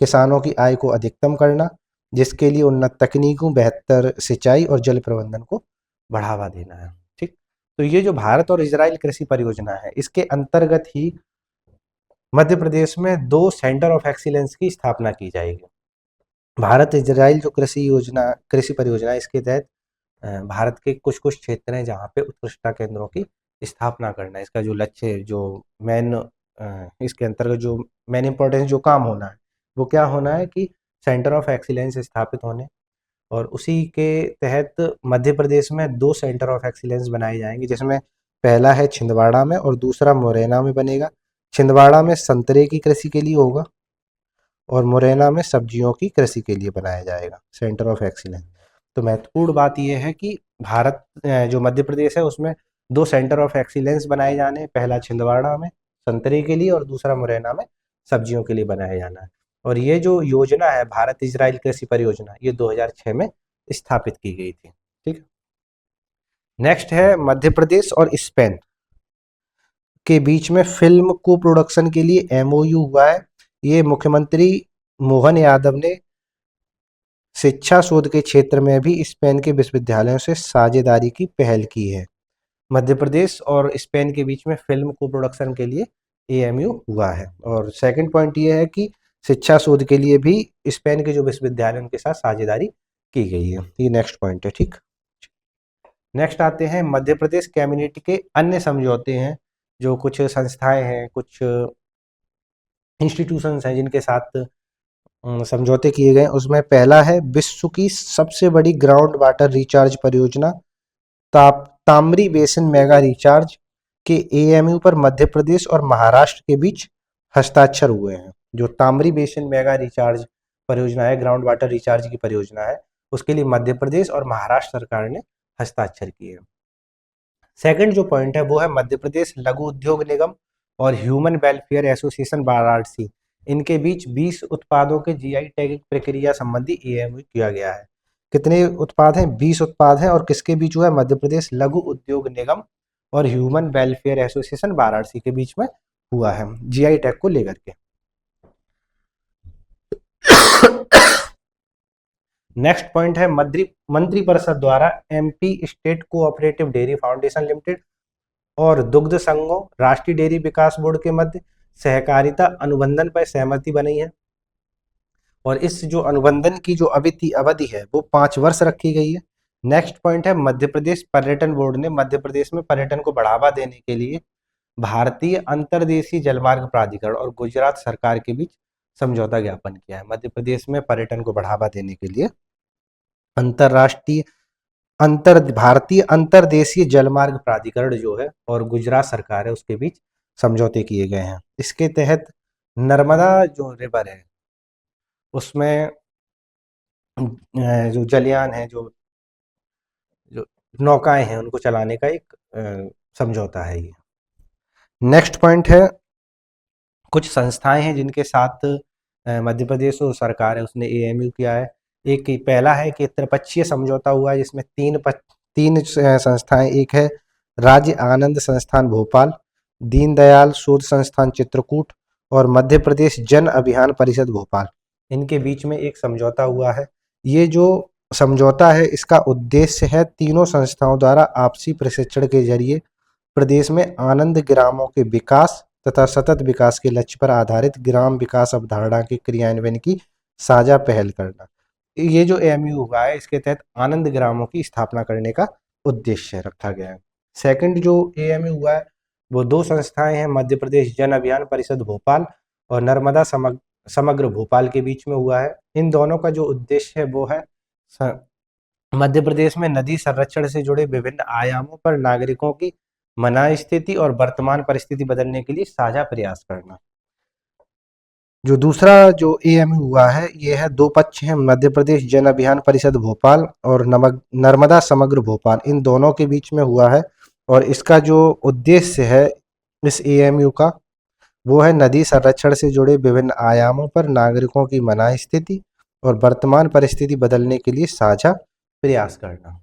किसानों की आय को अधिकतम करना, जिसके लिए उन्नत तकनीकों, बेहतर सिंचाई और जल प्रबंधन को बढ़ावा देना है। ठीक। तो ये जो भारत और इजराइल कृषि परियोजना है इसके अंतर्गत ही मध्य प्रदेश में 2 सेंटर ऑफ एक्सीलेंस की स्थापना की जाएगी। भारत इजराइल जो कृषि परियोजना है इसके तहत भारत के कुछ कुछ क्षेत्र हैं जहाँ पे उत्कृष्टता केंद्रों की स्थापना करना है। इसका जो लक्ष्य है, जो मेन इसके अंतर्गत जो मेन इंपॉर्टेंस जो काम होना है वो क्या होना है कि सेंटर ऑफ एक्सीलेंस स्थापित होने, और उसी के तहत मध्य प्रदेश में 2 सेंटर ऑफ एक्सीलेंस बनाए जाएंगे, जिसमें पहला है छिंदवाड़ा में और दूसरा मुरैना में बनेगा। छिंदवाड़ा में संतरे की कृषि के लिए होगा और मुरैना में सब्जियों की कृषि के लिए बनाया जाएगा सेंटर ऑफ एक्सीलेंस। तो महत्वपूर्ण बात यह है कि भारत जो मध्य प्रदेश है उसमें 2 सेंटर ऑफ एक्सीलेंस बनाए जाने हैं, पहला छिंदवाड़ा में संतरे के लिए और दूसरा मुरैना में सब्जियों के लिए बनाया जाना है। और ये जो योजना है भारत इजराइल कृषि परियोजना, ये 2006 में स्थापित की गई थी। ठीक। नेक्स्ट है मध्य प्रदेश और स्पेन। के बीच में फिल्म को प्रोडक्शन के लिए एमओयू हुआ है। ये मुख्यमंत्री मोहन यादव ने शिक्षा शोध के क्षेत्र में भी स्पेन के विश्वविद्यालयों से साझेदारी की पहल की है। मध्य प्रदेश और स्पेन के बीच में फिल्म को प्रोडक्शन के लिए एएमयू हुआ है। और सेकंड पॉइंट ये है कि शिक्षा शोध के लिए भी स्पेन के जो विश्वविद्यालय उनके साथ साझेदारी की गई है। ये नेक्स्ट पॉइंट है। ठीक, नेक्स्ट आते हैं मध्य प्रदेश कैबिनेट के अन्य समझौते हैं, जो कुछ संस्थाएं हैं, कुछ इंस्टीट्यूशंस हैं जिनके साथ समझौते किए गए। उसमें पहला है विश्व की सबसे बड़ी ग्राउंड वाटर रिचार्ज परियोजना तामरी बेसिन मेगा रिचार्ज के एएमयू पर मध्य प्रदेश और महाराष्ट्र के बीच हस्ताक्षर हुए हैं। जो तामरी बेसिन मेगा रिचार्ज परियोजना है, ग्राउंड वाटर रिचार्ज की परियोजना है, उसके लिए मध्य प्रदेश और महाराष्ट्र सरकार ने हस्ताक्षर किए। सेकंड जो पॉइंट है वो है मध्य प्रदेश लघु उद्योग निगम और ह्यूमन वेलफेयर एसोसिएशन वाराणसी, इनके बीच 20 उत्पादों के जीआई टैगिंग प्रक्रिया संबंधी एएमयू किया गया है। कितने उत्पाद हैं? 20 उत्पाद हैं। और किसके बीच हुआ है? मध्य प्रदेश लघु उद्योग निगम और ह्यूमन वेलफेयर एसोसिएशन वाराणसी के बीच में हुआ है जीआई टैग को लेकर के। नेक्स्ट पॉइंट है मंत्रिपरिषद द्वारा MP state cooperative dairy foundation limited और दुग्ध संघों राष्ट्रीय डेयरी विकास बोर्ड के मध्य सहकारिता अनुबंधन पर सहमति बनी है। और इस जो अनुबंधन की जो अवधि है वो 5 वर्ष रखी गई है। नेक्स्ट पॉइंट है मध्य प्रदेश पर्यटन बोर्ड ने मध्य प्रदेश में पर्यटन को बढ़ावा देने के लिए भारतीय अंतर्देशीय जलमार्ग प्राधिकरण और गुजरात सरकार के बीच समझौता ज्ञापन किया है। मध्य प्रदेश में पर्यटन को बढ़ावा देने के लिए भारतीय अंतर्देशीय जलमार्ग प्राधिकरण जो है और गुजरात सरकार है उसके बीच समझौते किए गए हैं। इसके तहत नर्मदा जो रिवर है उसमें जो जलयान है, जो नौकाएं हैं, उनको चलाने का एक समझौता है ये। नेक्स्ट पॉइंट है कुछ संस्थाएं हैं जिनके साथ मध्य प्रदेश और सरकार है उसने एएमयू किया है। एक पहला है कि त्रिपक्षीय समझौता हुआ है जिसमें तीन संस्थाएं, एक है राज्य आनंद संस्थान भोपाल, दीनदयाल शोध संस्थान चित्रकूट और मध्य प्रदेश जन अभियान परिषद भोपाल, इनके बीच में एक समझौता हुआ है। ये जो समझौता है इसका उद्देश्य है तीनों संस्थाओं द्वारा आपसी प्रशिक्षण के जरिए प्रदेश में आनंद ग्रामों के विकास तथा सतत विकास के लक्ष्य पर आधारित ग्राम विकास अवधारणा के क्रियान्वयन की साझा पहल करना। ये जो एएमयू हुआ है इसके तहत आनंद ग्रामों की स्थापना करने का उद्देश्य रखा गया है। सेकंड जो एएमयू हुआ है वो 2 संस्थाएं हैं, मध्य प्रदेश जन अभियान परिषद भोपाल और नर्मदा समग्र भोपाल के बीच में हुआ है। इन दोनों का जो उद्देश्य है वो है मध्य प्रदेश में नदी संरक्षण से जुड़े विभिन्न आयामों पर नागरिकों की मना स्थिति और वर्तमान परिस्थिति बदलने के लिए साझा प्रयास करना। जो दूसरा जो एएमयू हुआ है ये है 2 पक्ष हैं, मध्य प्रदेश जन अभियान परिषद भोपाल और नर्मदा समग्र भोपाल, इन दोनों के बीच में हुआ है। और इसका जो उद्देश्य है इस एएमयू का वो है नदी संरक्षण से जुड़े विभिन्न आयामों पर नागरिकों की मना स्थिति और वर्तमान परिस्थिति बदलने के लिए साझा प्रयास करना।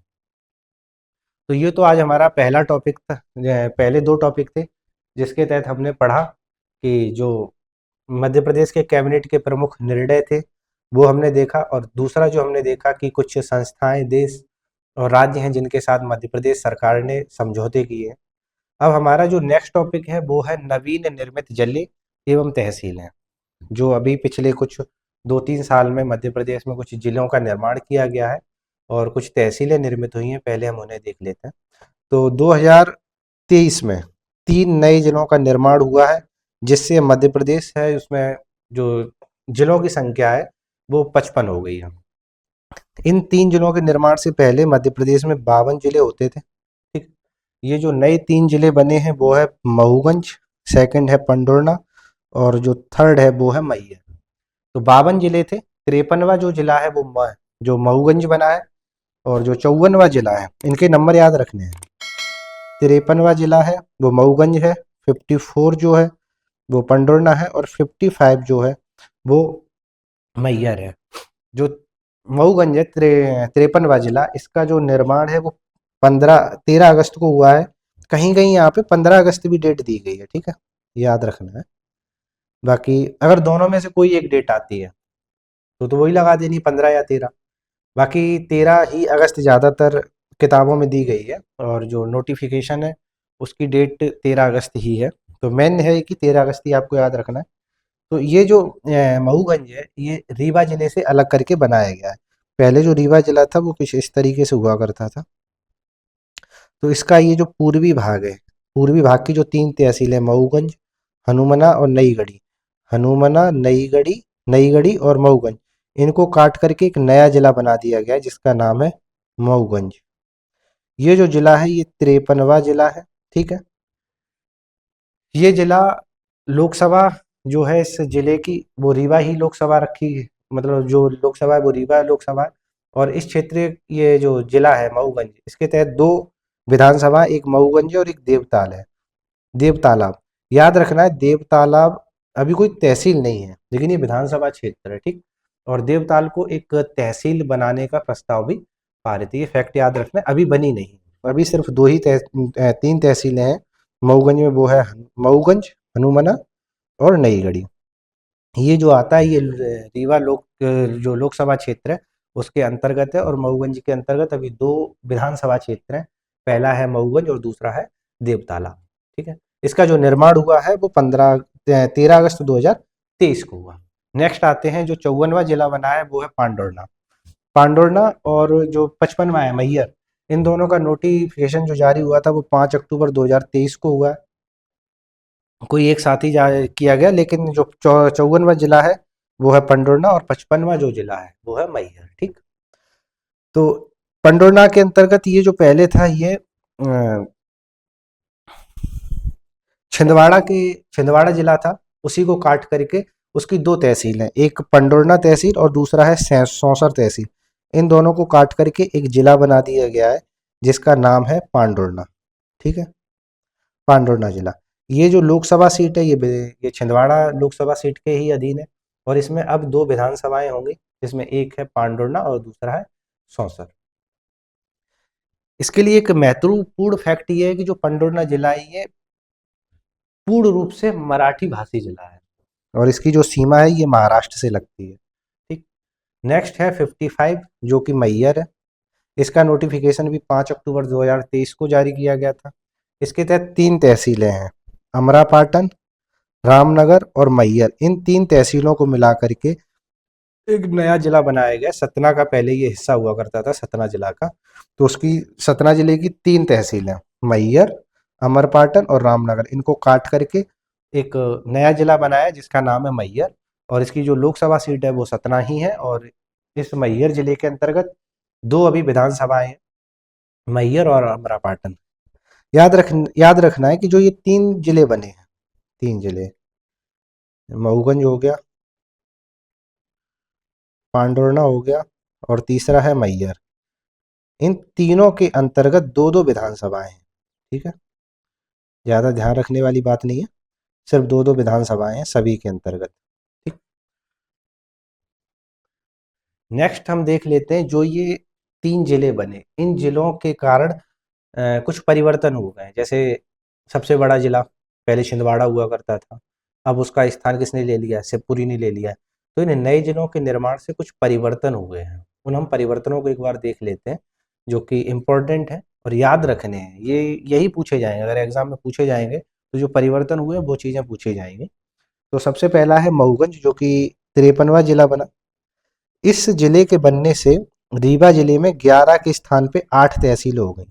तो ये तो आज हमारा पहला टॉपिक था, पहले 2 टॉपिक थे जिसके तहत हमने पढ़ा कि जो मध्य प्रदेश के कैबिनेट के प्रमुख निर्णय थे वो हमने देखा। और दूसरा जो हमने देखा कि कुछ संस्थाएं, देश और राज्य हैं जिनके साथ मध्य प्रदेश सरकार ने समझौते किए। अब हमारा जो नेक्स्ट टॉपिक है वो है नवीन निर्मित जिले एवं तहसीलें। जो अभी पिछले कुछ 2-3 साल में मध्य प्रदेश में कुछ जिलों का निर्माण किया गया है और कुछ तहसीलें निर्मित हुई हैं, पहले हम उन्हें देख लेते हैं। तो 2023 में 3 नए जिलों का निर्माण हुआ है जिससे मध्य प्रदेश है उसमें जो जिलों की संख्या है वो 55 हो गई है। इन 3 जिलों के निर्माण से पहले मध्य प्रदेश में 52 जिले होते थे। ठीक, ये जो नए 3 जिले बने हैं वो है महूगंज, सेकंड है पंडोरना और जो थर्ड है वो है मैहर। तो 52 जिले थे। 53वां जो जिला है वो जो महूगंज बना है और जो 54वां जिला है, इनके नंबर याद रखने हैं। 53वां जिला है वो महूगंज है, 54 जो है वो पंडोरना है और 55 जो है वो मैहर है। जो महूगंज है 53वां जिला, इसका जो निर्माण है वो 13 अगस्त को हुआ है कहीं कहीं यहाँ पे 15 अगस्त भी डेट दी गई है, ठीक है, याद रखना है। बाकी अगर दोनों में से कोई एक डेट आती है तो वही लगा देनी, 15 या 13। बाकी 13 ही अगस्त ज़्यादातर किताबों में दी गई है, और जो नोटिफिकेशन है उसकी डेट 13 अगस्त ही है। तो मेन है कि 13 अगस्त ही आपको याद रखना है। तो ये जो मऊगंज है, ये रीवा जिले से अलग करके बनाया गया है। पहले जो रीवा जिला था वो कुछ इस तरीके से हुआ करता था। तो इसका ये जो पूर्वी भाग है, पूर्वी भाग की जो 3 तहसील है, मऊगंज, हनुमना और नईगढ़ी, हनुमना, नईगढ़ी और मऊगंज, इनको काट करके एक नया जिला बना दिया गया है जिसका नाम है मऊगंज। ये जो जिला है ये 53वां जिला है, ठीक है। ये जिला लोकसभा जो है इस जिले की, वो रीवा ही लोकसभा रखी है, मतलब जो लोकसभा है वो रीवा लोकसभा है। और इस क्षेत्र, ये जो जिला है मऊगंज, इसके तहत दो विधानसभा, एक मऊगंज और एक देवताल है, देवतालाब। याद रखना है, देवतालाब अभी कोई तहसील नहीं है, लेकिन ये विधानसभा क्षेत्र है, ठीक। और देवताल को एक तहसील बनाने का प्रस्ताव भी पारित है, ये फैक्ट याद रखना है, अभी बनी नहीं। अभी सिर्फ 3 तहसीलें हैं मऊगंज में, वो है मऊगंज, हनुमना और नईगढ़ी। ये जो आता है ये रीवा जो लोकसभा क्षेत्र है उसके अंतर्गत है, और मऊगंज के अंतर्गत अभी 2 विधानसभा क्षेत्र हैं, पहला है मऊगंज और दूसरा है देवताला, ठीक है। इसका जो निर्माण हुआ है वो 13 अगस्त 2023 को हुआ। नेक्स्ट आते हैं, जो 54वां जिला बना है वो है पांडुर्णा। पांडुर्णा और जो 55वां है मैहर, इन दोनों का नोटिफिकेशन जो जारी हुआ था वो 5 अक्टूबर 2023 को हुआ है। कोई एक साथ ही किया गया, लेकिन जो 54वां जिला है वो है पंडोरना, और 55वां जो जिला है वो है मैहर, ठीक। तो पंडोरना के अंतर्गत ये जो पहले था, ये छिंदवाड़ा जिला था, उसी को काट करके उसकी 2 तहसील हैं, एक पंडोरना तहसील और दूसरा है सौंसर तहसील। इन दोनों को काट करके एक जिला बना दिया गया है जिसका नाम है पांडुर्ना, ठीक है, पांडुर्ना जिला। ये जो लोकसभा सीट है ये छिंदवाड़ा लोकसभा सीट के ही अधीन है, और इसमें अब 2 विधानसभाएं होंगी, जिसमें एक है पांडुर्ना और दूसरा है सौंसर। इसके लिए एक महत्वपूर्ण फैक्ट ये है कि जो पांडुर्ना जिला है ये पूर्ण रूप से मराठी भाषी जिला है, और इसकी जो सीमा है ये महाराष्ट्र से लगती है, ठीक। नेक्स्ट है 55 जो कि मैहर है। इसका नोटिफिकेशन भी 5 अक्टूबर 2023 को जारी किया गया था। इसके तहत 3 तहसीलें हैं, अमरापाटन, रामनगर और मैहर। इन 3 तहसीलों को मिला करके एक नया जिला बनाया गया। सतना का पहले ये हिस्सा हुआ करता था, सतना जिला का। तो उसकी सतना जिले की 3 तहसीलें, मैहर, अमरपाटन और रामनगर, इनको काट करके एक नया जिला बनाया जिसका नाम है मैहर। और इसकी जो लोकसभा सीट है वो सतना ही है, और इस मैहर जिले के अंतर्गत 2 अभी विधानसभाएं हैं, मैहर और अमरापाटन। याद रखना है कि जो ये 3 जिले बने हैं, 3 जिले, मऊगंज हो गया, पांडुर्ना हो गया, और तीसरा है मैहर। इन तीनों के अंतर्गत 2-2 विधानसभाएं हैं, ठीक है। ज़्यादा ध्यान रखने वाली बात नहीं है, सिर्फ 2-2 विधानसभाएं हैं सभी के अंतर्गत, ठीक। नेक्स्ट हम देख लेते हैं, जो ये 3 जिले बने, इन जिलों के कारण कुछ परिवर्तन हो गए। जैसे सबसे बड़ा जिला पहले छिंदवाड़ा हुआ करता था, अब उसका स्थान किसने ले लिया है, शिवपुरी ने ले लिया है। तो इन नए जिलों के निर्माण से कुछ परिवर्तन हो गए हैं, उन हम परिवर्तनों को एक बार देख लेते हैं, जो कि इम्पोर्टेंट है और याद रखने हैं। ये यही पूछे जाएंगे, अगर एग्जाम में पूछे जाएंगे तो जो परिवर्तन हुए वो चीज़ें पूछी जाएंगी। तो सबसे पहला है मऊगंज, जो कि 53वां जिला बना। इस जिले के बनने से रीवा जिले में 11 के स्थान पे 8 तहसीलें हो गई।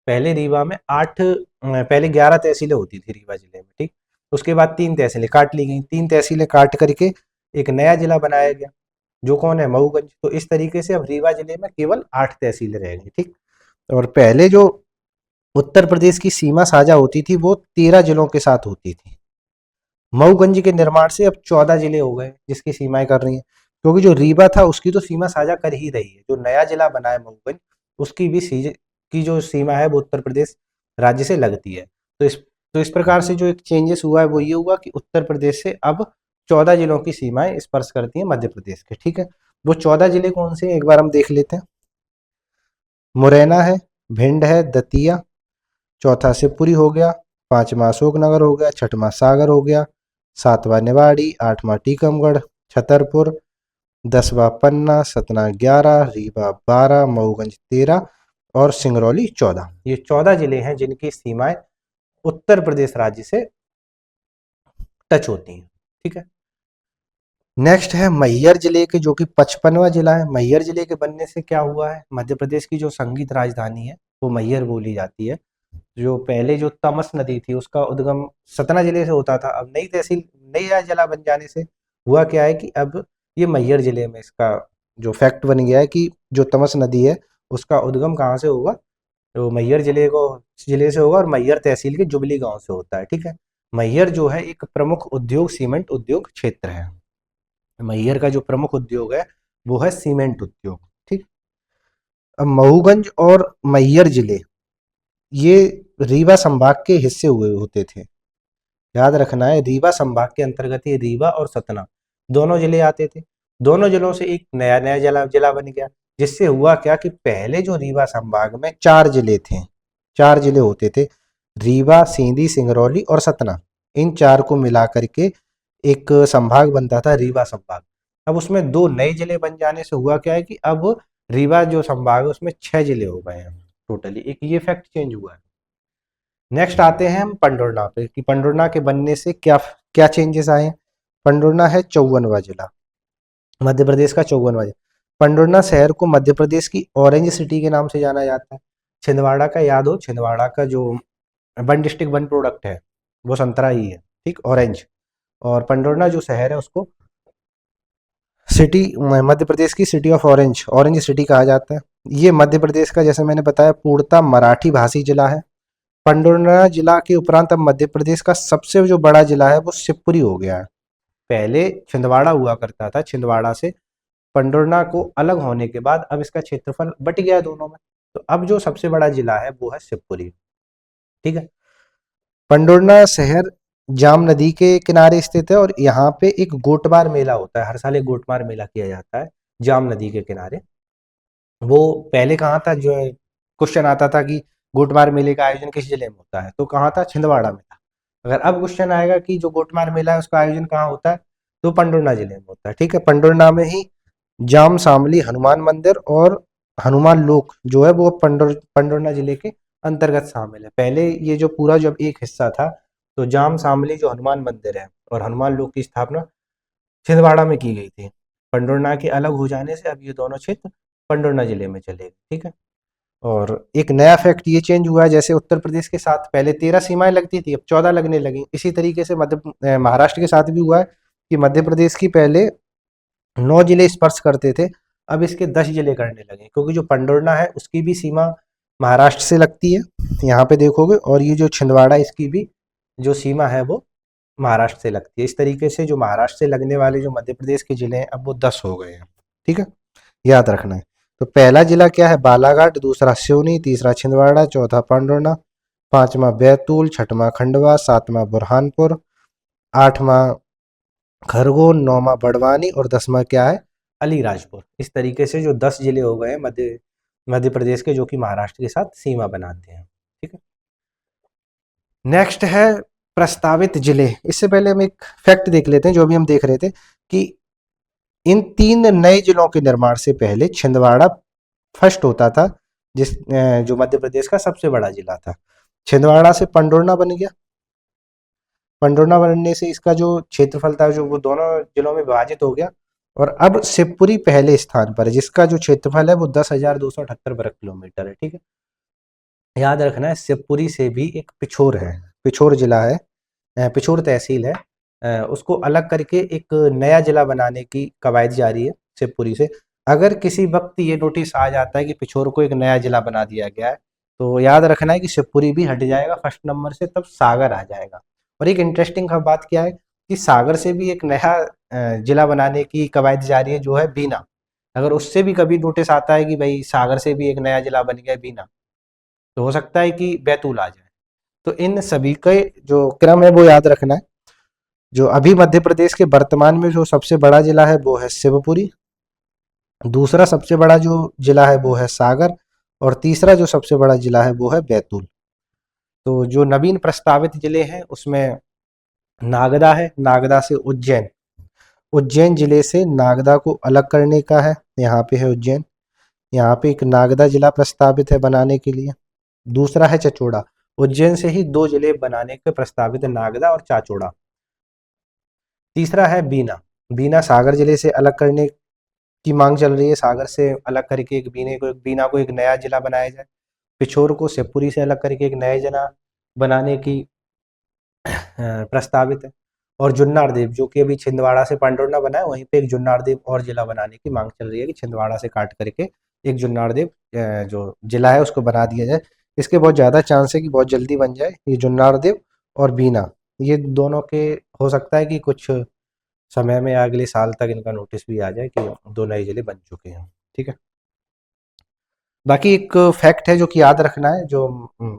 पहले रीवा में 8, पहले 11 तहसीलें होती थी रीवा जिले में, ठीक। उसके बाद 3 तहसीलें काट ली गई, 3 तहसीलें काट करके एक नया जिला बनाया गया, जो कौन है, मऊगंज। तो इस तरीके से अब रीवा जिले में केवल 8 तहसीलें रह गई, ठीक। और पहले जो उत्तर प्रदेश की सीमा साझा होती थी वो 13 जिलों के साथ होती थी। मऊगंज के निर्माण से अब 14 जिले हो गए जिसकी सीमाएं कर रही हैं, क्योंकि जो रीवा था उसकी तो सीमा साझा कर ही रही है। जो नया जिला बना है मऊगंज, उसकी भी की जो सीमा है वो उत्तर प्रदेश राज्य से लगती है। तो इस प्रकार से जो एक चेंजेस हुआ है वो ये हुआ कि उत्तर प्रदेश से अब 14 जिलों की सीमाएं स्पर्श करती हैं मध्य प्रदेश के, ठीक है। वो 14 जिले कौन से हैं एक बार हम देख लेते हैं। मुरैना है, भिंड है, दतिया, चौथा शिवपुरी हो गया, पांचवा अशोकनगर हो गया, छठवां सागर हो गया, सातवां निवाड़ी, आठवां टीकमगढ़, छतरपुर, 10वां पन्ना, सतना 11, रीवा 12, मऊगंज 13 और सिंगरौली 14। ये 14 जिले हैं जिनकी सीमाएं उत्तर प्रदेश राज्य से टच होती हैं। ठीक है। नेक्स्ट है मैहर जिले के, जो कि 55वां जिला है। मैहर जिले के बनने से क्या हुआ है, मध्य प्रदेश की जो संगीत राजधानी है वो मैहर बोली जाती है। जो पहले जो तमस नदी थी उसका उद्गम सतना जिले से होता था। अब नई तहसील नया जिला बन जाने से हुआ क्या है कि अब ये मैहर जिले में इसका जो फैक्ट बन गया है कि जो तमस नदी है उसका उद्गम कहाँ से होगा, तो मैहर जिले से होगा और मैहर तहसील के जुबली गांव से होता है। ठीक है। मैहर जो है एक प्रमुख उद्योग सीमेंट उद्योग क्षेत्र है। मैहर का जो प्रमुख उद्योग है वो है सीमेंट उद्योग। ठीक। अब मऊगंज और मैहर जिले ये रीवा संभाग के हिस्से हुए होते थे। याद रखना है, रीवा संभाग के अंतर्गत ये रीवा और सतना दोनों जिले आते थे। दोनों जिलों से एक नया नया जिला जिला बन गया, जिससे हुआ क्या कि पहले जो रीवा संभाग में 4 जिले थे, 4 जिले होते थे, रीवा, सींधी, सिंगरौली और सतना। इन 4 को मिला करके एक संभाग बनता था रीवा संभाग। अब उसमें 2 नए जिले बन जाने से हुआ क्या है कि अब रीवा जो संभाग है उसमें 6 जिले हो गए हैं टोटली। एक ये फैक्ट चेंज हुआ है। नेक्स्ट आते हैं हम पंडोरना पे कि पंडोरना के बनने से क्या क्या चेंजेस आए हैं। पंडोरना है 54वां जिला, मध्य प्रदेश का 54वां जिला। पंडोरना शहर को मध्य प्रदेश की ऑरेंज सिटी के नाम से जाना जाता है। छिंदवाड़ा का याद हो, छिंदवाड़ा का जो वन डिस्ट्रिक्ट वन प्रोडक्ट है वो संतरा ही है। ठीक, ऑरेंज। और पंडोरना जो शहर है उसको सिटी, मध्य प्रदेश की city of orange, orange city कहा जाता है। ये मध्य प्रदेश का, जैसे मैंने बताया, पूर्णतः मराठी भाषी जिला है। पंडोरना जिला के उपरांत अब मध्य प्रदेश का सबसे जो बड़ा जिला है वो शिवपुरी हो गया है। पहले छिंदवाड़ा हुआ करता था, छिंदवाड़ा से पंडोरना को अलग होने के बाद अब इसका क्षेत्रफल बट गया है दोनों में। तो अब जो सबसे बड़ा जिला है वो है शिवपुरी। ठीक है। पंडोरना शहर जाम नदी के किनारे स्थित है और यहाँ पे एक गोटबार मेला होता है। हर साल एक गोटबार मेला किया जाता है जाम नदी के किनारे। वो पहले कहाँ था, जो क्वेश्चन आता था कि गोटमार मेले का आयोजन किस जिले में होता है, तो कहाँ था, छिंदवाड़ा में था। अगर अब क्वेश्चन आएगा कि जो गोटमार मेला है उसका आयोजन कहाँ होता है, तो पंडोरना जिले में होता है। ठीक है। पंडोरना में ही जाम सांवली हनुमान मंदिर और हनुमान लोक जो है वो पंडोरना जिले के अंतर्गत शामिल है। पहले ये जो पूरा जब एक हिस्सा था, तो जाम सांवली जो हनुमान मंदिर है और हनुमान लोक की स्थापना छिंदवाड़ा में की गई थी। पंडोरना के अलग हो जाने से अब ये दोनों क्षेत्र पंडोरना जिले में चले गए। ठीक है। और एक नया फैक्ट ये चेंज हुआ है, जैसे उत्तर प्रदेश के साथ पहले 13 सीमाएं लगती थी, अब 14 लगने लगी। इसी तरीके से महाराष्ट्र के साथ भी हुआ है कि मध्य प्रदेश की पहले 9 जिले स्पर्श करते थे, अब इसके 10 जिले करने लगे, क्योंकि जो पंडोरना है उसकी भी सीमा महाराष्ट्र से लगती है, यहाँ पे देखोगे। और ये जो छिंदवाड़ा, इसकी भी जो सीमा है वो महाराष्ट्र से लगती है। इस तरीके से जो महाराष्ट्र से लगने वाले जो मध्य प्रदेश के जिले हैं अब वो 10 हो गए हैं। ठीक है, याद रखना है। तो पहला जिला क्या है, बालाघाट, दूसरा सिवनी, तीसरा छिंदवाड़ा, चौथा पंडोरना, पांचवा बैतूल, छठवां खंडवा, सातवां बुरहानपुर, आठवां खरगोन, नौवां बड़वानी और 10वां क्या है, अलीराजपुर। इस तरीके से जो 10 जिले हो गए हैं मध्य प्रदेश के, जो कि महाराष्ट्र के साथ सीमा बनाते हैं। ठीक है। नेक्स्ट है प्रस्तावित जिले। इससे पहले हम एक फैक्ट देख लेते हैं जो भी हम देख रहे थे कि इन 3 नए जिलों के निर्माण से पहले छिंदवाड़ा फर्स्ट होता था, जो मध्य प्रदेश का सबसे बड़ा जिला था। छिंदवाड़ा से पंडोरना बन गया। पंडोरना बनने से इसका जो क्षेत्रफल था जो वो दोनों जिलों में विभाजित हो गया। और अब शिवपुरी पहले स्थान पर है, जिसका जो क्षेत्रफल है वो 10,278 वर्ग किलोमीटर है। ठीक है। याद रखना है, शिवपुरी से भी एक पिछोर है, पिछोर जिला है, पिछोर तहसील है, उसको अलग करके एक नया जिला बनाने की कवायद जारी है शिवपुरी से। अगर किसी वक्त ये नोटिस आ जाता है कि पिछोर को एक नया जिला बना दिया गया है, तो याद रखना है कि शिवपुरी भी हट जाएगा फर्स्ट नंबर से, तब सागर आ जाएगा। और एक इंटरेस्टिंग बात क्या है कि सागर से भी एक नया जिला बनाने की कवायद जारी है, जो है बीना। अगर उससे भी कभी नोटिस आता है कि भाई सागर से भी एक नया जिला बन गया बीना, तो हो सकता है कि बैतूल आ जाए। तो इन सभी के जो क्रम है वो याद रखना है। जो अभी मध्य प्रदेश के वर्तमान में जो सबसे बड़ा जिला है वो है शिवपुरी, दूसरा सबसे बड़ा जो जिला है वो है सागर, और तीसरा जो सबसे बड़ा जिला है वो है बैतूल। तो जो नवीन प्रस्तावित जिले हैं उसमें नागदा है, नागदा से उज्जैन, उज्जैन जिले से नागदा को अलग करने का है, यहाँ पे है उज्जैन, यहाँ पे एक नागदा जिला प्रस्तावित है बनाने के लिए। दूसरा है चचोड़ा, उज्जैन से ही 2 जिले बनाने के प्रस्तावित है, नागदा और चाचोड़ा। तीसरा है बीना, बीना सागर जिले से अलग करने की मांग चल रही है, सागर से अलग करके एक बीना को एक नया जिला बनाया जाए। पिछोर को शिवपुरी से अलग करके एक नया जिला बनाने की प्रस्तावित है। और जुन्नार देव जो कि अभी छिंदवाड़ा से पांडुरना बना है, वहीं पे एक जुन्नार देव और जिला बनाने की मांग चल रही है कि छिंदवाड़ा से काट करके एक जुन्नार देव जो जिला है उसको बना दिया जाए। इसके बहुत ज़्यादा चांस है कि बहुत जल्दी बन जाए ये जुन्नार देव और बीना, ये दोनों के हो सकता है कि कुछ समय में अगले साल तक इनका नोटिस भी आ जाए कि 2 नए जिले बन चुके हैं। ठीक है, बाकी एक फैक्ट है जो कि याद रखना है, जो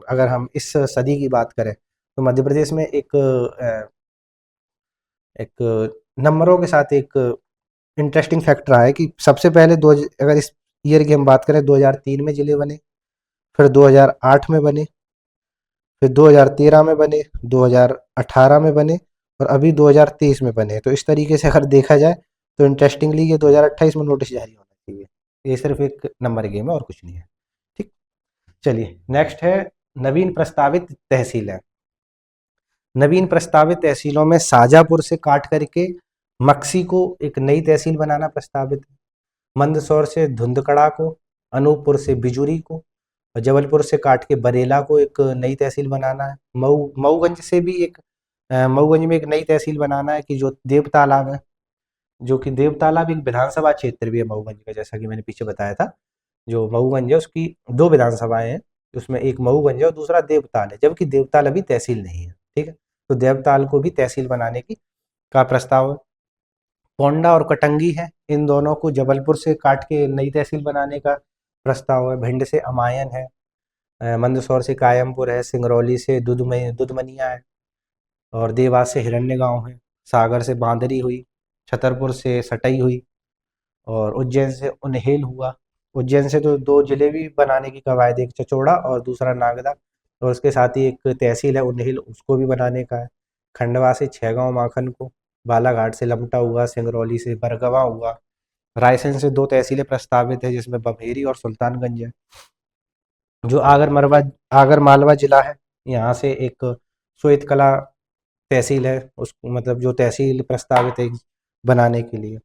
अगर हम इस सदी की बात करें तो मध्य प्रदेश में एक नंबरों के साथ एक इंटरेस्टिंग फैक्ट रहा है कि सबसे पहले अगर इस ईयर की हम बात करें 2003 में जिले बने, फिर 2008 में बने, फिर 2013 में बने, 2018 में बने और अभी 2023 में बने। तो इस तरीके से अगर देखा जाए तो इंटरेस्टिंगली ये 2028 में नोटिस जारी होना चाहिए। ये सिर्फ एक नंबर गेम है और कुछ नहीं है। ठीक, चलिए नेक्स्ट है नवीन प्रस्तावित तहसीलें। नवीन प्रस्तावित तहसीलों में शाजापुर से काट करके मक्सी को एक नई तहसील बनाना प्रस्तावित है, मंदसौर से धुंधकड़ा को, अनूपपुर से बिजुरी को, और जबलपुर से काट के बरेला को एक नई तहसील बनाना है। मऊगंज से भी एक मऊगंज में एक नई तहसील बनाना है कि जो देव तालाब है, जो कि देव तालाब एक विधानसभा क्षेत्र भी है मऊगंज का, जैसा कि मैंने पीछे बताया था। जो मऊगंज है उसकी 2 विधानसभाएं हैं, उसमें एक मऊगंज है और दूसरा देवताल है, जबकि देवताल अभी तहसील नहीं है। ठीक है, तो देवताल को भी तहसील बनाने की का प्रस्ताव है। पोंडा और कटंगी है, इन दोनों को जबलपुर से काट के नई तहसील बनाने का प्रस्ताव है। भिंड से अमायन है, मंदसौर से कायमपुर है, सिंगरौली से दुधमनिया है, और देवास से हिरण्य गांव है, सागर से बांदरी हुई, छतरपुर से सटई हुई, और उज्जैन से उन्हेल हुआ। उज्जैन से तो 2 जिले भी बनाने की कवायद, एक चचोड़ा और दूसरा नागदा, और उसके साथ ही एक तहसील है उन्हेल, उसको भी बनाने का है। खंडवा से छैगांव माखन को, बालाघाट से लमटा हुआ, सिंगरौली से बरगवा हुआ। रायसेन से 2 तहसीलें प्रस्तावित है जिसमें बम्हेरी और सुल्तानगंज है। जो आगर मालवा जिला है, यहाँ से एक श्वेत कला तहसील है, उस मतलब जो तहसील प्रस्तावित है बनाने के लिए।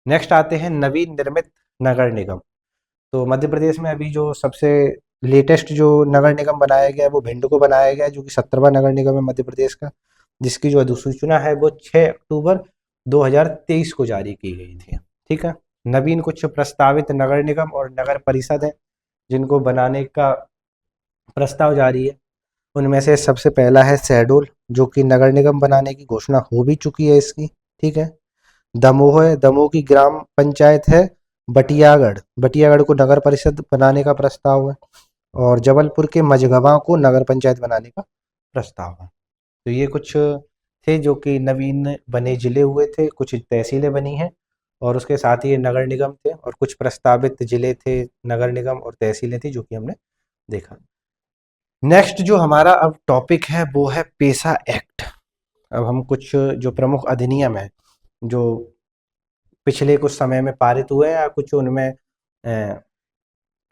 नेक्स्ट आते हैं नवीन निर्मित नगर निगम। तो मध्य प्रदेश में अभी जो सबसे लेटेस्ट जो नगर निगम बनाया गया है वो भिंड को बनाया गया है, जो कि 17वां नगर निगम है मध्य प्रदेश का, जिसकी जो अधिसूचना है वो 6 अक्टूबर 2023 को जारी की गई थी। ठीक है, नवीन कुछ प्रस्तावित नगर निगम और नगर परिषद है जिनको बनाने का प्रस्ताव जारी है। उनमें से सबसे पहला है शहडोल, जो कि नगर निगम बनाने की घोषणा हो भी चुकी है इसकी। ठीक है, दमोह है, दमोह की ग्राम पंचायत है बटियागढ़, बटियागढ़ को नगर परिषद बनाने का प्रस्ताव है। और जबलपुर के मझगवां को नगर पंचायत बनाने का प्रस्ताव है। तो ये कुछ थे जो कि नवीन बने जिले हुए थे, कुछ तहसीलें बनी हैं और उसके साथ ही ये नगर निगम थे, और कुछ प्रस्तावित जिले थे, नगर निगम और तहसीलें थी जो कि हमने देखा। नेक्स्ट जो हमारा अब टॉपिक है वो है पेशा एक्ट। अब हम कुछ जो प्रमुख अधिनियम है जो पिछले कुछ समय में पारित हुए हैं या कुछ उनमें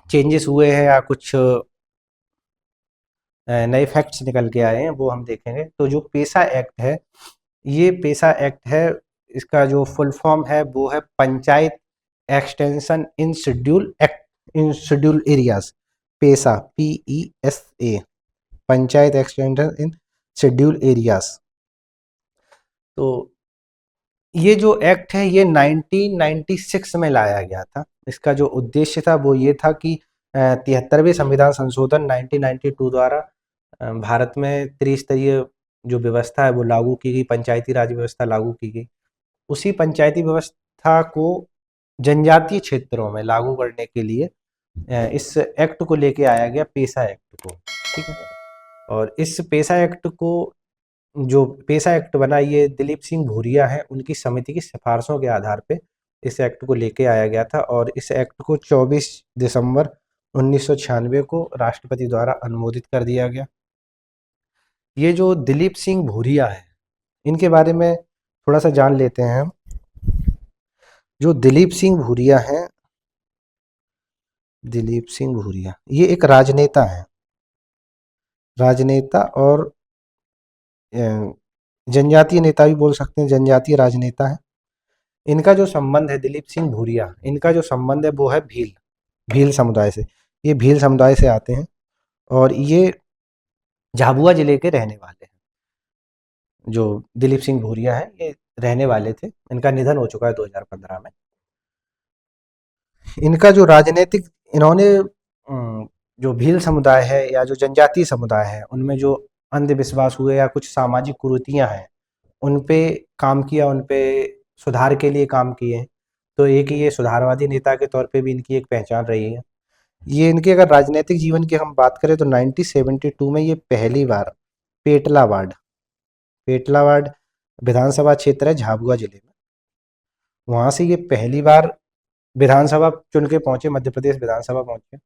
चेंजेस हुए हैं या कुछ नए फैक्ट्स निकल के आए हैं वो हम देखेंगे। तो जो पेशा एक्ट है, ये पेशा एक्ट है, इसका जो फुल फॉर्म है वो है panchayat extension in schedule act in schedule areas, पेशा PESA, panchayat extension in schedule areas. तो ये जो एक्ट है ये 1996 में लाया गया था। इसका जो उद्देश्य था वो ये था कि 73वें संविधान संशोधन 1992 द्वारा भारत में त्रिस्तरीय जो व्यवस्था है वो लागू की गई, पंचायती राज व्यवस्था लागू की गई। उसी पंचायती व्यवस्था को जनजातीय क्षेत्रों में लागू करने के लिए इस एक्ट को लेके आया गया, पेशा एक्ट को। ठीक है, और इस पेशा एक्ट को जो पेशा एक्ट बना ये दिलीप सिंह भूरिया है, उनकी समिति की सिफारिशों के आधार पे इस एक्ट को लेके आया गया था, और इस एक्ट को 24 दिसंबर 1996 को राष्ट्रपति द्वारा अनुमोदित कर दिया गया। ये जो दिलीप सिंह भूरिया है, इनके बारे में थोड़ा सा जान लेते हैं हम। जो दिलीप सिंह भूरिया हैं, दिलीप सिंह भूरिया ये एक राजनेता है, राजनेता और जनजातीय नेता भी बोल सकते हैं, जनजातीय राजनेता है। इनका जो संबंध है, दिलीप सिंह भूरिया, इनका जो संबंध है वो है भील, भील समुदाय से। ये भील समुदाय से आते हैं और ये झाबुआ जिले के रहने वाले हैं। जो दिलीप सिंह भूरिया है ये रहने वाले थे, इनका निधन हो चुका है 2015 में। इनका जो राजनीतिक, इन्होंने जो भील समुदाय है या जो जनजातीय समुदाय है उनमें जो अंधविश्वास हुए या कुछ सामाजिक कुरीतियां हैं उन पे काम किया, उन पे सुधार के लिए काम किए। तो एक ये सुधारवादी नेता के तौर पे भी इनकी एक पहचान रही है। ये इनके अगर राजनीतिक जीवन की हम बात करें तो 1972 में ये पहली बार पेटलावाड, पेटलावाड विधानसभा क्षेत्र है झाबुआ जिले में, वहां से ये पहली बार विधानसभा चुन के पहुंचे, मध्य प्रदेश विधानसभा पहुंचे।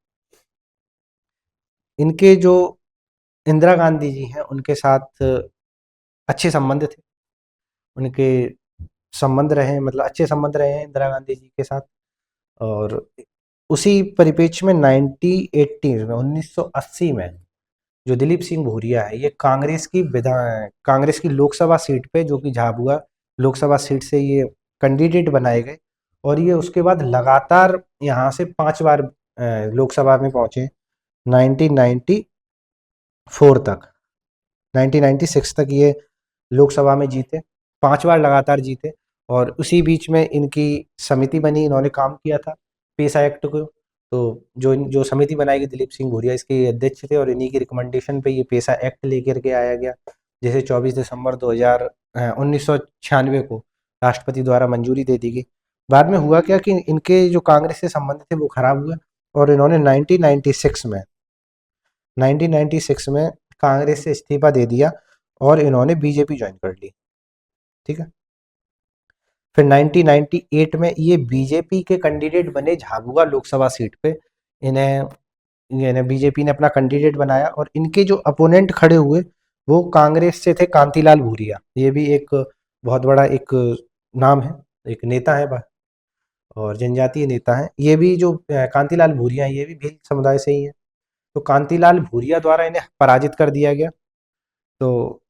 इनके जो इंदिरा गांधी जी हैं उनके साथ अच्छे संबंध थे, उनके संबंध रहे, मतलब अच्छे संबंध रहे हैं इंदिरा गांधी जी के साथ। और उसी परिप्रेक्ष्य में 1980 में जो दिलीप सिंह भूरिया है ये कांग्रेस की लोकसभा सीट पे, जो कि झाबुआ लोकसभा सीट से ये कैंडिडेट बनाए गए। और ये उसके बाद लगातार यहाँ से 5 बार लोकसभा में पहुंचे, 1994 तक, 1996 तक ये लोकसभा में जीते, 5 बार लगातार जीते। और उसी बीच में इनकी समिति बनी, इन्होंने काम किया था पेसा एक्ट को। तो जो जो समिति बनाई गई, दिलीप सिंह भूरिया इसके अध्यक्ष थे और इन्हीं की रिकमेंडेशन पे ये पेसा एक्ट लेकर के आया गया, जिसे 24 दिसंबर 1996 को राष्ट्रपति द्वारा मंजूरी दे दी गई। बाद में हुआ क्या कि इनके जो कांग्रेस से संबंध थे वो खराब हुए और इन्होंने 1996 में कांग्रेस से इस्तीफा दे दिया और इन्होंने बीजेपी ज्वाइन कर ली। ठीक है, फिर 1998 में ये बीजेपी के कैंडिडेट बने झाबुआ लोकसभा सीट पे। इन्हें बीजेपी ने अपना कैंडिडेट बनाया और इनके जो अपोनेंट खड़े हुए वो कांग्रेस से थे, कांतीलाल भूरिया। ये भी एक बहुत बड़ा एक नाम है, एक नेता है और जनजातीय नेता है। ये भी जो कांतीलाल भूरिया है ये भी भील समुदाय से ही है। तो कांतीलाल भूरिया द्वारा इन्हें पराजित कर दिया गया। तो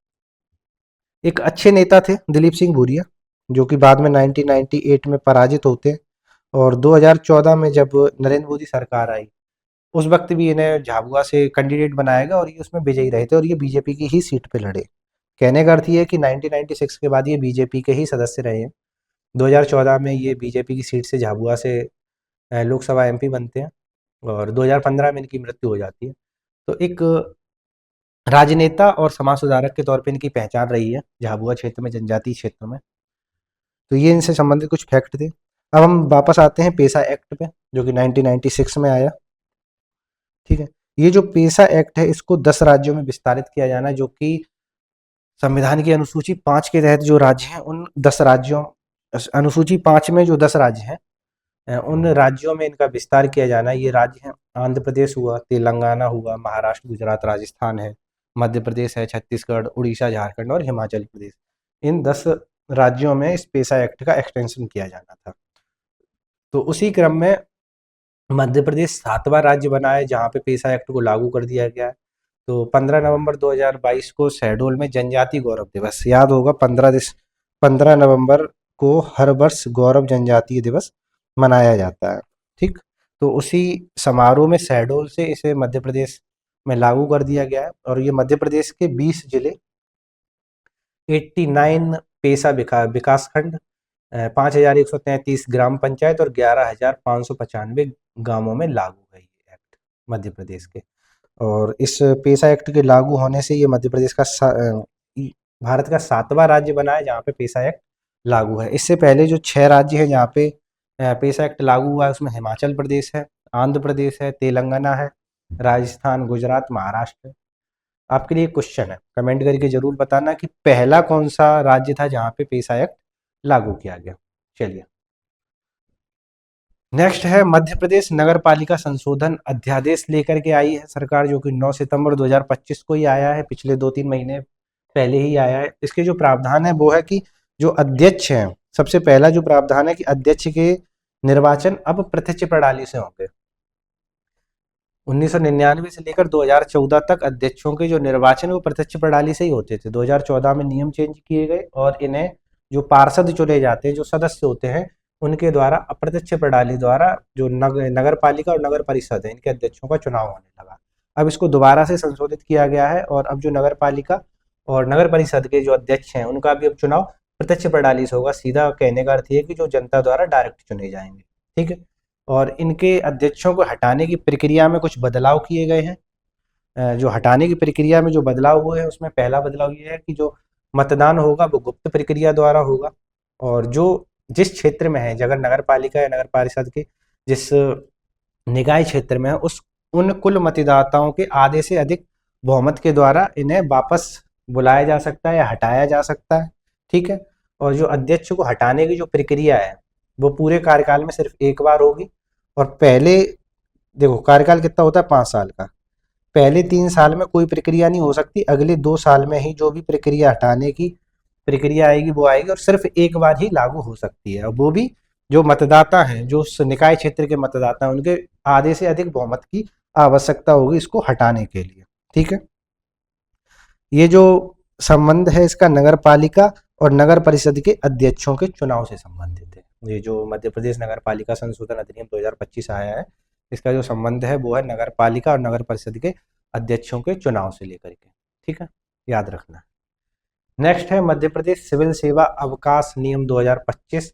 एक अच्छे नेता थे दिलीप सिंह भूरिया, जो कि बाद में 1998 में पराजित होते हैं। और 2014 में जब नरेंद्र मोदी सरकार आई उस वक्त भी इन्हें झाबुआ से कैंडिडेट बनाया गया और ये उसमें विजयी रहे थे और ये बीजेपी की ही सीट पे लड़े। कहने का अर्थ ये है कि 1996 के बाद ये बीजेपी के ही सदस्य रहे हैं। 2014 में ये बीजेपी की सीट से झाबुआ से लोकसभा एमपी बनते हैं और 2015 में इनकी मृत्यु हो जाती है। तो एक राजनेता और समाज सुधारक के तौर पे इनकी पहचान रही है झाबुआ क्षेत्र में, जनजातीय क्षेत्र में। तो ये इनसे संबंधित कुछ फैक्ट थे। अब हम वापस आते हैं पेसा एक्ट पे, जो कि 1996 में आया। ठीक है, ये जो पेसा एक्ट है इसको 10 राज्यों में विस्तारित किया जाना है, जो कि संविधान की अनुसूची 5 के तहत जो राज्य हैं उन 10 राज्यों, अनुसूची 5 में जो 10 राज्य हैं उन राज्यों में इनका विस्तार किया जाना है। ये राज्य हैं आंध्र प्रदेश हुआ, तेलंगाना हुआ, महाराष्ट्र, गुजरात, राजस्थान है, मध्य प्रदेश है, छत्तीसगढ़, उड़ीसा, झारखंड और हिमाचल प्रदेश। इन 10 राज्यों में इस पेसा एक्ट का एक्सटेंशन किया जाना था। तो उसी क्रम में मध्य प्रदेश 7वां राज्य बना है जहाँ पे पेसा एक्ट को लागू कर दिया गया है। तो 15 नवंबर 2022 को शहडोल में जनजातीय गौरव दिवस, याद होगा 15 नवंबर को हर वर्ष गौरव जनजातीय दिवस मनाया जाता है। ठीक, तो उसी समारोह में शहडोल से इसे मध्य प्रदेश में लागू कर दिया गया है और ये मध्य प्रदेश के 20 जिले, 89 पेसा विकास खंड, 5133 ग्राम पंचायत और 11,595 गांवों में लागू है ये एक्ट मध्य प्रदेश के। और इस पेसा एक्ट के लागू होने से ये मध्य प्रदेश का भारत का 7वां राज्य बना है जहाँ पे पेसा एक्ट लागू है। इससे पहले जो 6 राज्य हैं जहाँ पे पेसा एक्ट लागू हुआ है उसमें हिमाचल प्रदेश है, आंध्र प्रदेश है, तेलंगाना है, राजस्थान, गुजरात, महाराष्ट्र है। आपके लिए क्वेश्चन है, कमेंट करके जरूर बताना कि पहला कौन सा राज्य था जहाँ पे पेसा एक्ट लागू किया गया। चलिए नेक्स्ट है मध्य प्रदेश नगर पालिका संशोधन अध्यादेश लेकर के आई है सरकार, जो कि 9 सितंबर 2025 को ही आया है, पिछले 2-3 महीने पहले ही आया है। इसके जो प्रावधान है वो है कि जो अध्यक्ष हैं, सबसे पहला जो प्रावधान है कि अध्यक्ष के निर्वाचन अब प्रत्यक्ष प्रणाली से होंगे। 1999 से लेकर 2014 तक अध्यक्षों के जो निर्वाचन वो प्रत्यक्ष प्रणाली से ही होते थे। 2014 में नियम चेंज किए गए और इन्हें जो पार्षद चुने जाते हैं, जो सदस्य होते हैं, उनके द्वारा अप्रत्यक्ष प्रणाली द्वारा जो नगर पालिका और नगर परिषद है, इनके अध्यक्षों का चुनाव होने लगा। अब इसको दोबारा से संशोधित किया गया है और अब जो नगर पालिका और नगर परिषद के जो अध्यक्ष हैं उनका भी अब चुनाव प्रत्यक्ष प्रणाली से होगा। सीधा कहने का अर्थ ये है कि जो जनता द्वारा डायरेक्ट चुने जाएंगे, ठीक है। और इनके अध्यक्षों को हटाने की प्रक्रिया में कुछ बदलाव किए गए हैं। जो हटाने की प्रक्रिया में जो बदलाव हुए हैं उसमें पहला बदलाव ये है कि जो मतदान होगा वो गुप्त प्रक्रिया द्वारा होगा और जो जिस क्षेत्र में है, अगर नगर पालिका या नगर परिषद के जिस निकाय क्षेत्र में है, उस उन कुल मतदाताओं के आधे से अधिक बहुमत के द्वारा इन्हें वापस बुलाया जा सकता है या हटाया जा सकता है, ठीक है। और जो अध्यक्ष को हटाने की जो प्रक्रिया है वो पूरे कार्यकाल में सिर्फ एक बार होगी। और पहले देखो कार्यकाल कितना होता है, 5 साल का। पहले 3 साल में कोई प्रक्रिया नहीं हो सकती, अगले 2 साल में ही जो भी प्रक्रिया हटाने की प्रक्रिया आएगी वो आएगी और सिर्फ एक बार ही लागू हो सकती है। और वो भी जो मतदाता हैं, जो उस निकाय क्षेत्र के मतदाता हैं, उनके आधे से अधिक बहुमत की आवश्यकता होगी इसको हटाने के लिए, ठीक है। ये जो संबंध है इसका नगर पालिका और नगर परिषद के अध्यक्षों के चुनाव से संबंधित है। ये जो मध्य प्रदेश नगर पालिका संशोधन अधिनियम 2025 आया है, इसका जो संबंध है वो है नगर पालिका और नगर परिषद के अध्यक्षों के चुनाव से लेकर के, ठीक है, याद रखना। नेक्स्ट है मध्य प्रदेश सिविल सेवा अवकाश नियम 2025।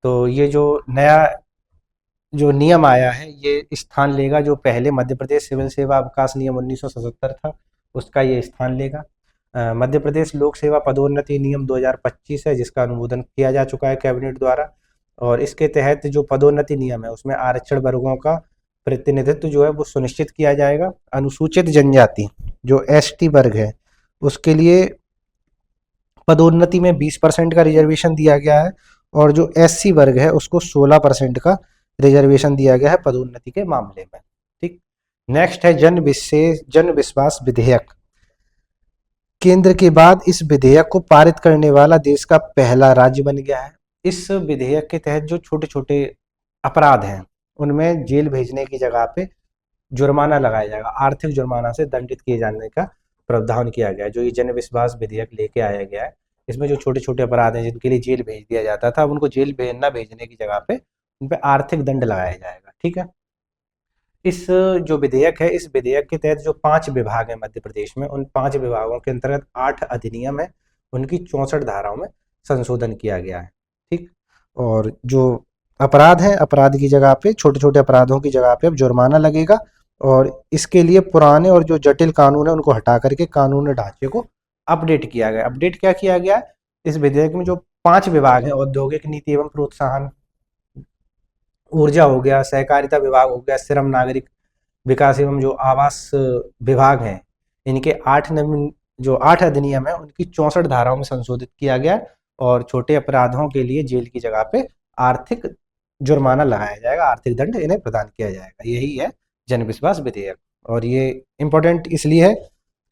तो ये जो नया जो नियम आया है ये स्थान लेगा जो पहले मध्य प्रदेश सिविल सेवा अवकाश नियम 1977 था, उसका ये स्थान लेगा। मध्य प्रदेश लोक सेवा पदोन्नति नियम 2025 है, जिसका अनुमोदन किया जा चुका है कैबिनेट द्वारा। और इसके तहत जो पदोन्नति नियम है उसमें आरक्षण वर्गों का प्रतिनिधित्व जो है वो सुनिश्चित किया जाएगा। अनुसूचित जनजाति जो एसटी वर्ग है उसके लिए पदोन्नति में 20% का रिजर्वेशन दिया गया है और जो एससी वर्ग है उसको 16% का रिजर्वेशन दिया गया है पदोन्नति के मामले में, ठीक। नेक्स्ट है जन विश्वास विधेयक। केंद्र के बाद इस विधेयक को पारित करने वाला देश का पहला राज्य बन गया है। इस विधेयक के तहत जो छोटे छोटे अपराध हैं उनमें जेल भेजने की जगह पे जुर्माना लगाया जाएगा, आर्थिक जुर्माना से दंडित किए जाने का प्रावधान किया गया है। जो ये जन विश्वास विधेयक लेके आया गया है इसमें जो छोटे छोटे अपराध हैं जिनके लिए जेल भेज दिया जाता था, अब उनको जेल न भेजने की जगह पे उन पे आर्थिक दंड लगाया जाएगा, ठीक है। इस जो विधेयक है, इस विधेयक के तहत जो 5 विभाग हैं मध्य प्रदेश में, उन 5 विभागों के अंतर्गत 8 अधिनियम है, उनकी 64 धाराओं में संशोधन किया गया है, ठीक। और जो अपराध है, अपराध की जगह पे छोटे छोटे अपराधों की जगह पे अब जुर्माना लगेगा और इसके लिए पुराने और जो जटिल कानून है उनको हटा करके कानूनी ढांचे को अपडेट किया गया। अपडेट क्या किया गया इस विधेयक में, जो 5 विभाग हैं, औद्योगिक नीति एवं प्रोत्साहन, ऊर्जा हो गया, सहकारिता विभाग हो गया, श्रम नागरिक विकास एवं जो आवास विभाग हैं, इनके 8 अधिनियम है उनकी 64 धाराओं में संशोधित किया गया और छोटे अपराधों के लिए जेल की जगह पे आर्थिक जुर्माना लगाया जाएगा, आर्थिक दंड इन्हें प्रदान किया जाएगा। यही है जन विश्वास विधेयक। और ये इम्पोर्टेंट इसलिए है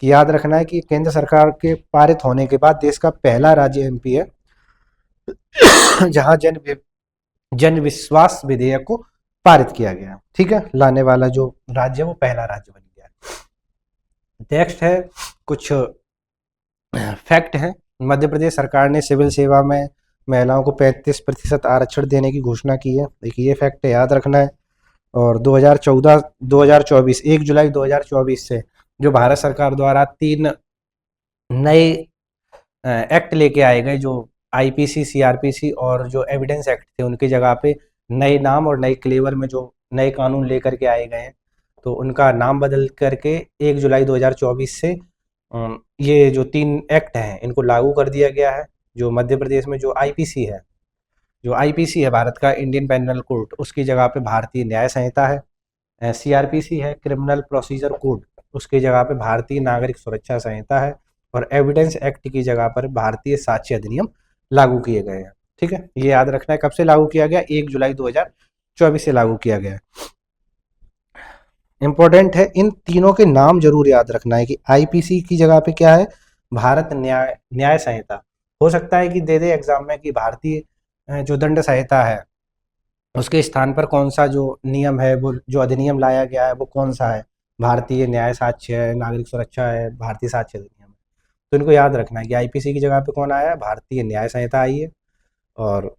कि याद रखना है कि केंद्र सरकार के पारित होने के बाद देश का पहला राज्य एमपी है जहां जन विश्वास विधेयक को पारित किया गया, ठीक है। लाने वाला जो राज्य है वो पहला राज्य बन गया। नेक्स्ट है कुछ फैक्ट है। मध्य प्रदेश सरकार ने सिविल सेवा में महिलाओं को 35% आरक्षण देने की घोषणा की है, देखिए ये फैक्ट है, याद रखना है। और 2024 1 जुलाई 2024 से जो भारत सरकार द्वारा 3 नए एक्ट लेके आए गए, जो आईपीसी, सीआरपीसी और जो एविडेंस एक्ट थे, उनकी जगह पे नए नाम और नए क्लेवर में जो नए कानून लेकर के आए गए हैं, तो उनका नाम बदल करके 1 जुलाई 2024 से ये जो 3 एक्ट हैं इनको लागू कर दिया गया है। जो मध्य प्रदेश में जो आईपीसी है, भारत का इंडियन पेनल कोड, उसकी जगह पे भारतीय न्याय संहिता है। सीआरपीसी है क्रिमिनल प्रोसीजर कोड, उसकी जगह पे भारतीय नागरिक सुरक्षा संहिता है। और एविडेंस एक्ट की जगह पर भारतीय साक्ष्य अधिनियम लागू किए गए हैं, ठीक है। ये याद रखना है कब से लागू किया गया, 1 जुलाई 2024 2024 से लागू किया गया है। इम्पोर्टेंट है, इन तीनों के नाम जरूर याद रखना है कि आईपीसी की जगह पे क्या है, भारत न्याय न्याय संहिता। हो सकता है कि दे दे एग्जाम में कि भारतीय जो दंड संहिता है उसके स्थान पर कौन सा जो नियम है, वो जो अधिनियम लाया गया है वो कौन सा है, भारतीय न्याय साक्ष्य है, नागरिक सुरक्षा है, भारतीय साक्ष्य अधिनियम है। तो इनको याद रखना है कि आईपीसी की जगह पे कौन आया है, भारतीय न्याय संहिता आई है। और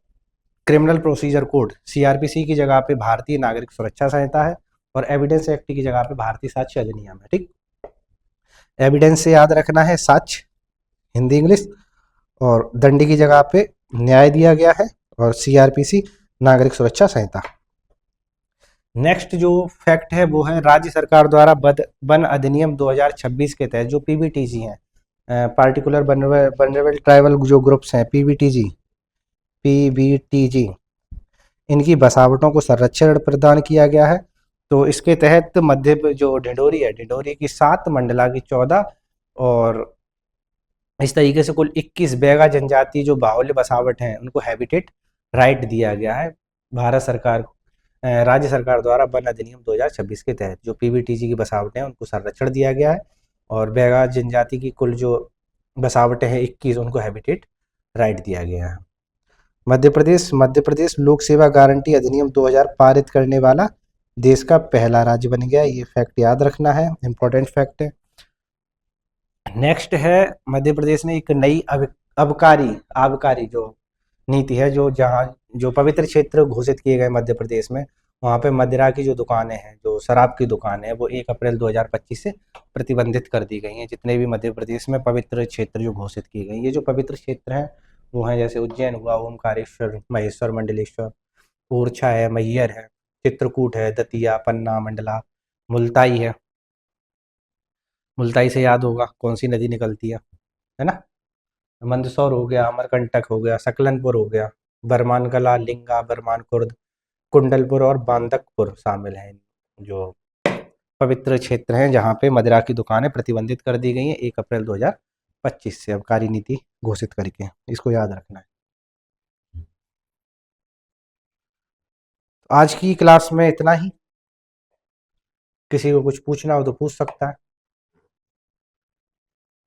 क्रिमिनल प्रोसीजर कोड सीआरपीसी की जगह पे भारतीय नागरिक सुरक्षा संहिता है। और एविडेंस एक्ट की जगह पे भारतीय साक्ष्य अधिनियम है। ठीक, एविडेंस से याद रखना है साक्ष्य, हिंदी इंग्लिश, और दंडी की जगह पे न्याय दिया गया है, और सीआरपीसी नागरिक सुरक्षा संहिता। नेक्स्ट जो फैक्ट है वो है राज्य सरकार द्वारा वन अधिनियम 2026 के तहत जो पीबीटीजी हैं, पार्टिकुलर वनरेबल ट्राइबल जो ग्रुप्स हैं, पीबीटीजी, इनकी बसावटों को संरक्षण प्रदान किया गया है। तो इसके तहत मध्य जो ढिंडोरी है, ढिंडोरी की 7 मंडला की 14 और इस तरीके से कुल 21 बैगा जनजाति जो बाहुल्य बसावट हैं उनको हैबिटेट राइट दिया गया है भारत सरकार राज्य सरकार द्वारा वन अधिनियम 2026 के तहत। जो पीबीटीजी की बसावटें हैं उनको संरक्षण दिया गया है, और बैगा जनजाति की कुल जो बसावटें हैं 21 उनको हैबिटेट राइट दिया गया है। मध्य प्रदेश लोक सेवा गारंटी अधिनियम 2000 पारित करने वाला देश का पहला राज्य बन गया। ये फैक्ट याद रखना है, इंपॉर्टेंट फैक्ट है। नेक्स्ट है, मध्य प्रदेश ने एक नई आबकारी जो नीति है, जो जहाँ जो पवित्र क्षेत्र घोषित किए गए मध्य प्रदेश में, वहाँ पे मदिरा की जो दुकानें हैं, जो शराब की दुकानें हैं, वो 1 अप्रैल 2025 से प्रतिबंधित कर दी गई हैं। जितने भी मध्य प्रदेश में पवित्र क्षेत्र जो घोषित किए गए, ये जो पवित्र क्षेत्र हैं वो हैं जैसे उज्जैन हुआ, ओमकारेश्वर, महेश्वर, मंडलेश्वर, ओरछा है, मैहर है, चित्रकूट है, दतिया, पन्ना, मंडला, मुल्ताई है। मुल्ताई से याद होगा कौन सी नदी निकलती है ना, मंदसौर हो गया, अमरकंटक हो गया, सकलनपुर हो गया, बरमानकला, लिंगा, बरमान खुर्द, कुंडलपुर और बांदकपुर शामिल हैं, जो पवित्र क्षेत्र हैं जहाँ पे मदिरा की दुकानें प्रतिबंधित कर दी गई हैं 1 अप्रैल 2025 से आबकारी नीति घोषित करके। इसको याद रखना है। आज की क्लास में इतना ही। किसी को कुछ पूछना हो तो पूछ सकता है।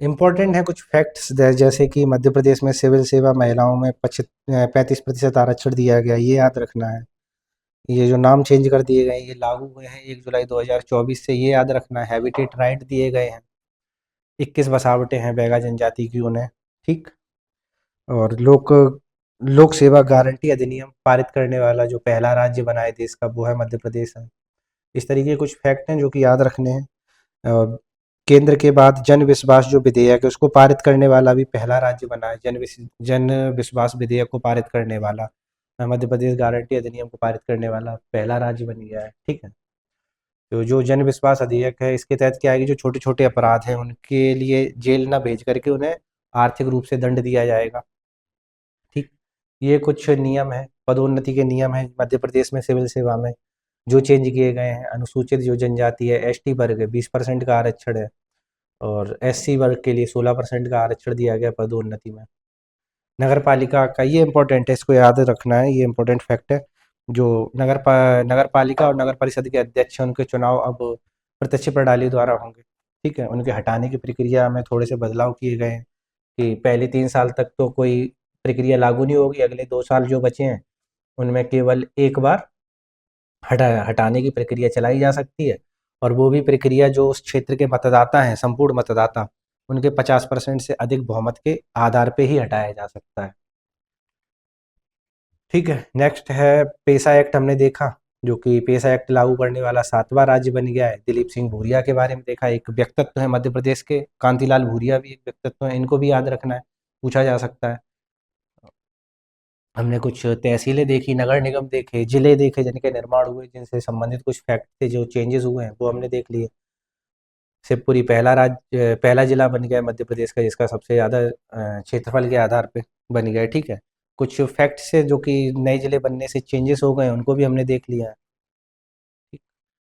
इम्पोर्टेंट है कुछ फैक्ट्स, जैसे कि मध्य प्रदेश में सिविल सेवा महिलाओं में 35% आरक्षण दिया गया, ये याद रखना है। ये जो नाम चेंज कर दिए गए ये लागू हुए हैं 1 जुलाई 2024 से, ये याद रखना है। हैबिटेट राइट दिए गए हैं, 21 बसावटें हैं बैगा जनजाति की उन्हें। ठीक, और लोक सेवा गारंटी अधिनियम पारित करने वाला जो पहला राज्य बना है देश का, वो है मध्य प्रदेश है। इस तरीके के कुछ फैक्ट हैं जो कि याद रखने हैं। और केंद्र के बाद जन विश्वास जो विधेयक है उसको पारित करने वाला भी पहला राज्य बना है। जन विश्वास विधेयक को पारित करने वाला, मध्य प्रदेश गारंटी अधिनियम को पारित करने वाला पहला राज्य बन गया है। ठीक है, तो जो जन विश्वास अधिनियम है इसके तहत क्या है कि जो छोटे छोटे अपराध हैं उनके लिए जेल ना भेज करके उन्हें आर्थिक रूप से दंड दिया जाएगा। ठीक, ये कुछ नियम है, पदोन्नति के नियम है मध्य प्रदेश में सिविल सेवा में जो चेंज किए गए हैं। अनुसूचित जो जनजाति है, एसटी वर्ग है, 20% का आरक्षण है, और एससी वर्ग के लिए 16% का आरक्षण दिया गया पदोन्नति में। नगर पालिका का ये इंपॉर्टेंट है, इसको याद रखना है, ये इंपॉर्टेंट फैक्ट है। जो नगर पालिका और नगर परिषद के अध्यक्ष हैं उनके चुनाव अब प्रत्यक्ष प्रणाली द्वारा होंगे। ठीक है, उनके हटाने की प्रक्रिया में थोड़े से बदलाव किए गए हैं कि पहले 3 साल तक तो कोई प्रक्रिया लागू नहीं होगी, अगले 2 साल जो बचे हैं उनमें केवल एक बार हटाने की प्रक्रिया चलाई जा सकती है, और वो भी प्रक्रिया जो उस क्षेत्र के मतदाता हैं, संपूर्ण मतदाता, उनके 50% से अधिक बहुमत के आधार पे ही हटाया जा सकता है। ठीक है, नेक्स्ट है पेशा एक्ट। हमने देखा जो कि पेशा एक्ट लागू करने वाला 7वां राज्य बन गया है। दिलीप सिंह भूरिया के बारे में देखा, एक व्यक्तित्व है मध्य प्रदेश के, कांतिलाल भूरिया भी एक व्यक्तित्व है, इनको भी याद रखना है, पूछा जा सकता है। हमने कुछ तहसीलें देखी, नगर निगम देखे, जिले देखे जिनके निर्माण हुए, जिनसे संबंधित कुछ फैक्ट थे, जो चेंजेस हुए हैं वो हमने देख लिए। शिवपुरी पहला जिला बन गया मध्य प्रदेश का जिसका सबसे ज़्यादा क्षेत्रफल के आधार पे बन गया है। ठीक है, कुछ फैक्ट्स है जो कि नए जिले बनने से चेंजेस हो गए हैं, उनको भी हमने देख लिया है।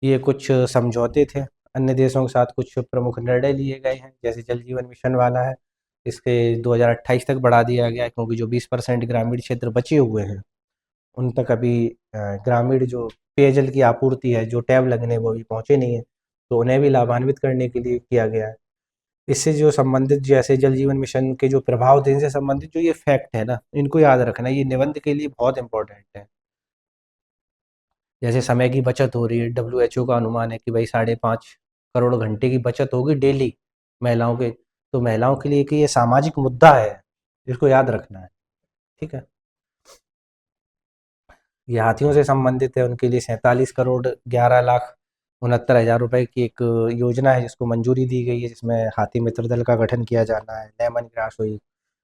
ये कुछ समझौते थे अन्य देशों के साथ, कुछ प्रमुख निर्णय लिए गए हैं, जैसे जल जीवन मिशन वाला है, इसके 2028 तक बढ़ा दिया गया है, क्योंकि जो 20% ग्रामीण क्षेत्र बचे हुए हैं उन तक अभी ग्रामीण जो पेयजल की आपूर्ति है, जो टैब लगने वो अभी पहुँचे नहीं है, तो उन्हें भी लाभान्वित करने के लिए किया गया है। इससे जो संबंधित जैसे जल जीवन मिशन के जो प्रभाव थे इनसे संबंधित जो ये फैक्ट है ना, इनको याद रखना, ये निबंध के लिए बहुत इंपॉर्टेंट है। जैसे समय की बचत हो रही है, डब्ल्यूएचओ का अनुमान है कि भाई 5.5 करोड़ घंटे की बचत होगी डेली महिलाओं के, तो महिलाओं के लिए कि ये सामाजिक मुद्दा है, इसको याद रखना है। ठीक है, ये हाथियों से संबंधित है, उनके लिए 47 करोड़ 11 लाख 69 हज़ार रुपए की एक योजना है जिसको मंजूरी दी गई है, जिसमें हाथी मित्र दल का गठन किया जाना है। लेमन ग्रास हुई,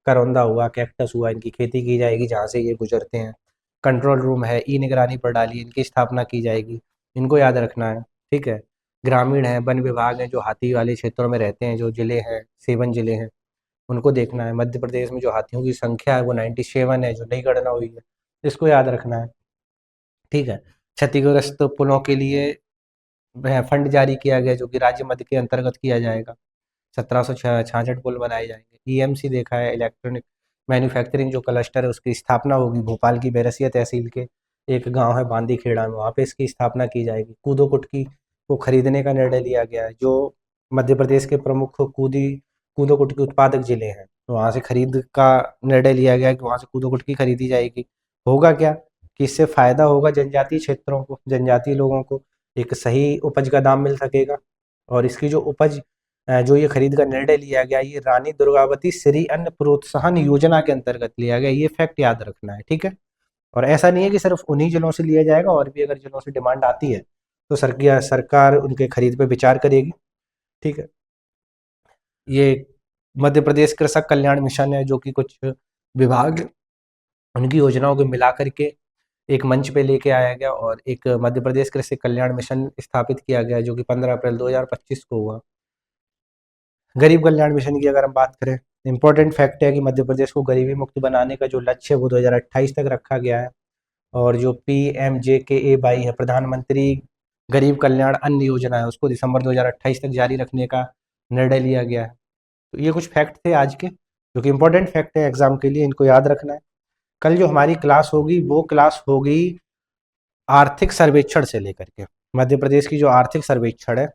करौंदा हुआ, कैक्टस हुआ, इनकी खेती की जाएगी जहाँ से ये गुजरते हैं। कंट्रोल रूम है, ई निगरानी प्रणाली, इनकी स्थापना की जाएगी, इनको याद रखना है। ठीक है, ग्रामीण है, वन विभाग है, जो हाथी वाले क्षेत्रों में रहते हैं, जो जिले हैं 7 जिले हैं, उनको देखना है। मध्य प्रदेश में जो हाथियों की संख्या है वो 97 है, जो नई गणना हुई है, इसको याद रखना है। ठीक है, क्षतिग्रस्त पुलों के लिए वह फंड जारी किया गया जो कि राज्य मद के अंतर्गत किया जाएगा। 1766 पुल बनाए जाएंगे। ईएमसी देखा है, इलेक्ट्रॉनिक मैन्युफैक्चरिंग जो क्लस्टर है उसकी स्थापना होगी भोपाल की बैरसिया तहसील के एक गांव है बांदी खेड़ा में, वहाँ पे इसकी स्थापना की जाएगी। कूदो कुटकी को खरीदने का निर्णय लिया गया है, जो मध्य प्रदेश के प्रमुख कूदो कुटकी उत्पादक जिले हैं, तो वहाँ से खरीद का निर्णय लिया गया है कि वहाँ से कूदो कुटकी खरीदी जाएगी। होगा क्या कि इससे फायदा होगा जनजातीय क्षेत्रों को, जनजातीय लोगों को एक सही उपज का दाम मिल सकेगा। और इसकी जो उपज जो ये खरीद का निर्णय लिया गया, ये रानी दुर्गावती श्री अन्न प्रोत्साहन योजना के अंतर्गत लिया गया, ये फैक्ट याद रखना है। ठीक है, और ऐसा नहीं है कि सिर्फ उन्हीं जिलों से लिया जाएगा, और भी अगर जिलों से डिमांड आती है तो सरकार उनके खरीद पे विचार करेगी। ठीक है, ये मध्य प्रदेश कृषक कल्याण मिशन है, जो कि कुछ विभाग उनकी योजनाओं को मिला करके एक मंच पे लेके आया गया, और एक मध्य प्रदेश कृषि कल्याण मिशन स्थापित किया गया, जो कि 15 अप्रैल 2025 को हुआ। गरीब कल्याण मिशन की अगर हम बात करें, इंपॉर्टेंट फैक्ट है कि मध्य प्रदेश को गरीबी मुक्त बनाने का जो लक्ष्य है वो 2028 तक रखा गया है। और जो PMJKAY है, प्रधानमंत्री गरीब कल्याण अन्न योजना है, उसको दिसंबर 2028 तक जारी रखने का निर्णय लिया गया है। तो ये कुछ फैक्ट थे आज के, जो कि इंपॉर्टेंट फैक्ट है एग्जाम के लिए, इनको याद रखना है। कल जो हमारी क्लास होगी वो क्लास होगी आर्थिक सर्वेक्षण से लेकर के, मध्य प्रदेश की जो आर्थिक सर्वेक्षण है,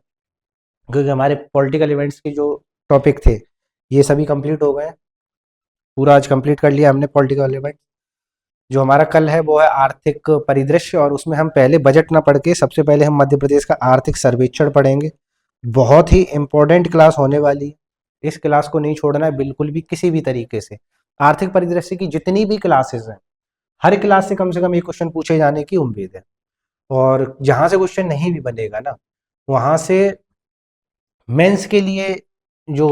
क्योंकि हमारे पॉलिटिकल इवेंट्स के जो टॉपिक थे ये सभी कंप्लीट हो गए, पूरा आज कंप्लीट कर लिया हमने पॉलिटिकल इवेंट। जो हमारा कल है वो है आर्थिक परिदृश्य, और उसमें हम पहले बजट ना पढ़ के सबसे पहले हम मध्य प्रदेश का आर्थिक सर्वेक्षण पढ़ेंगे। बहुत ही इंपॉर्टेंट क्लास होने वाली है, इस क्लास को नहीं छोड़ना है बिल्कुल भी किसी भी तरीके से। आर्थिक परिदृश्य की जितनी भी क्लासेस हैं, हर क्लास से कम एक क्वेश्चन पूछे जाने की उम्मीद है। और जहां से क्वेश्चन नहीं भी बनेगा ना, वहां से मेंस के लिए जो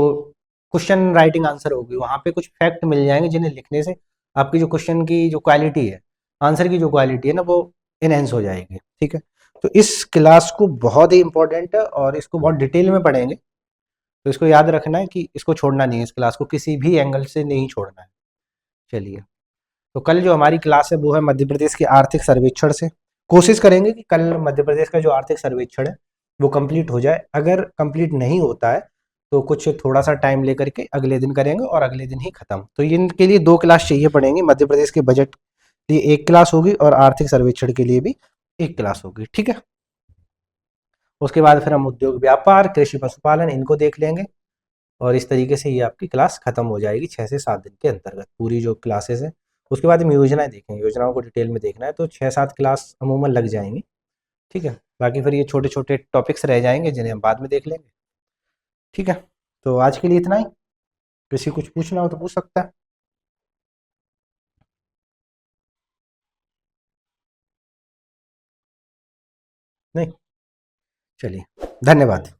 क्वेश्चन राइटिंग आंसर होगी वहां पे कुछ फैक्ट मिल जाएंगे, जिन्हें लिखने से आपकी जो क्वेश्चन की जो क्वालिटी है, आंसर की जो क्वालिटी है ना, वो इनहेंस हो जाएगी। ठीक है, तो इस क्लास को बहुत ही इंपॉर्टेंट है और इसको बहुत डिटेल में पढ़ेंगे, तो इसको याद रखना है कि इसको छोड़ना नहीं है, इस क्लास को किसी भी एंगल से नहीं छोड़ना है। चलिए, तो कल जो हमारी क्लास है वो है मध्य प्रदेश के आर्थिक सर्वेक्षण से। कोशिश करेंगे कि कल मध्य प्रदेश का जो आर्थिक सर्वेक्षण है वो कंप्लीट हो जाए। अगर कंप्लीट नहीं होता है तो कुछ थोड़ा सा टाइम लेकर के अगले दिन करेंगे, और अगले दिन ही खत्म। तो इनके लिए 2 क्लास चाहिए पड़ेंगी, मध्य प्रदेश के बजट के लिए 1 क्लास होगी और आर्थिक सर्वेक्षण के लिए भी 1 क्लास होगी। ठीक है, उसके बाद फिर हम उद्योग व्यापार, कृषि पशुपालन, इनको देख लेंगे, और इस तरीके से ये आपकी क्लास खत्म हो जाएगी 6 से 7 दिन के अंतर्गत, पूरी जो क्लासेस है। उसके बाद हम योजनाएं देखेंगे, योजनाओं को डिटेल में देखना है, तो 6-7 क्लास अमूमन लग जाएंगी। ठीक है, बाकी फिर ये छोटे छोटे टॉपिक्स रह जाएंगे जिन्हें हम बाद में देख लेंगे। ठीक है, तो आज के लिए इतना ही। किसी कुछ पूछना हो तो पूछ सकता है। नहीं, चलिए, धन्यवाद।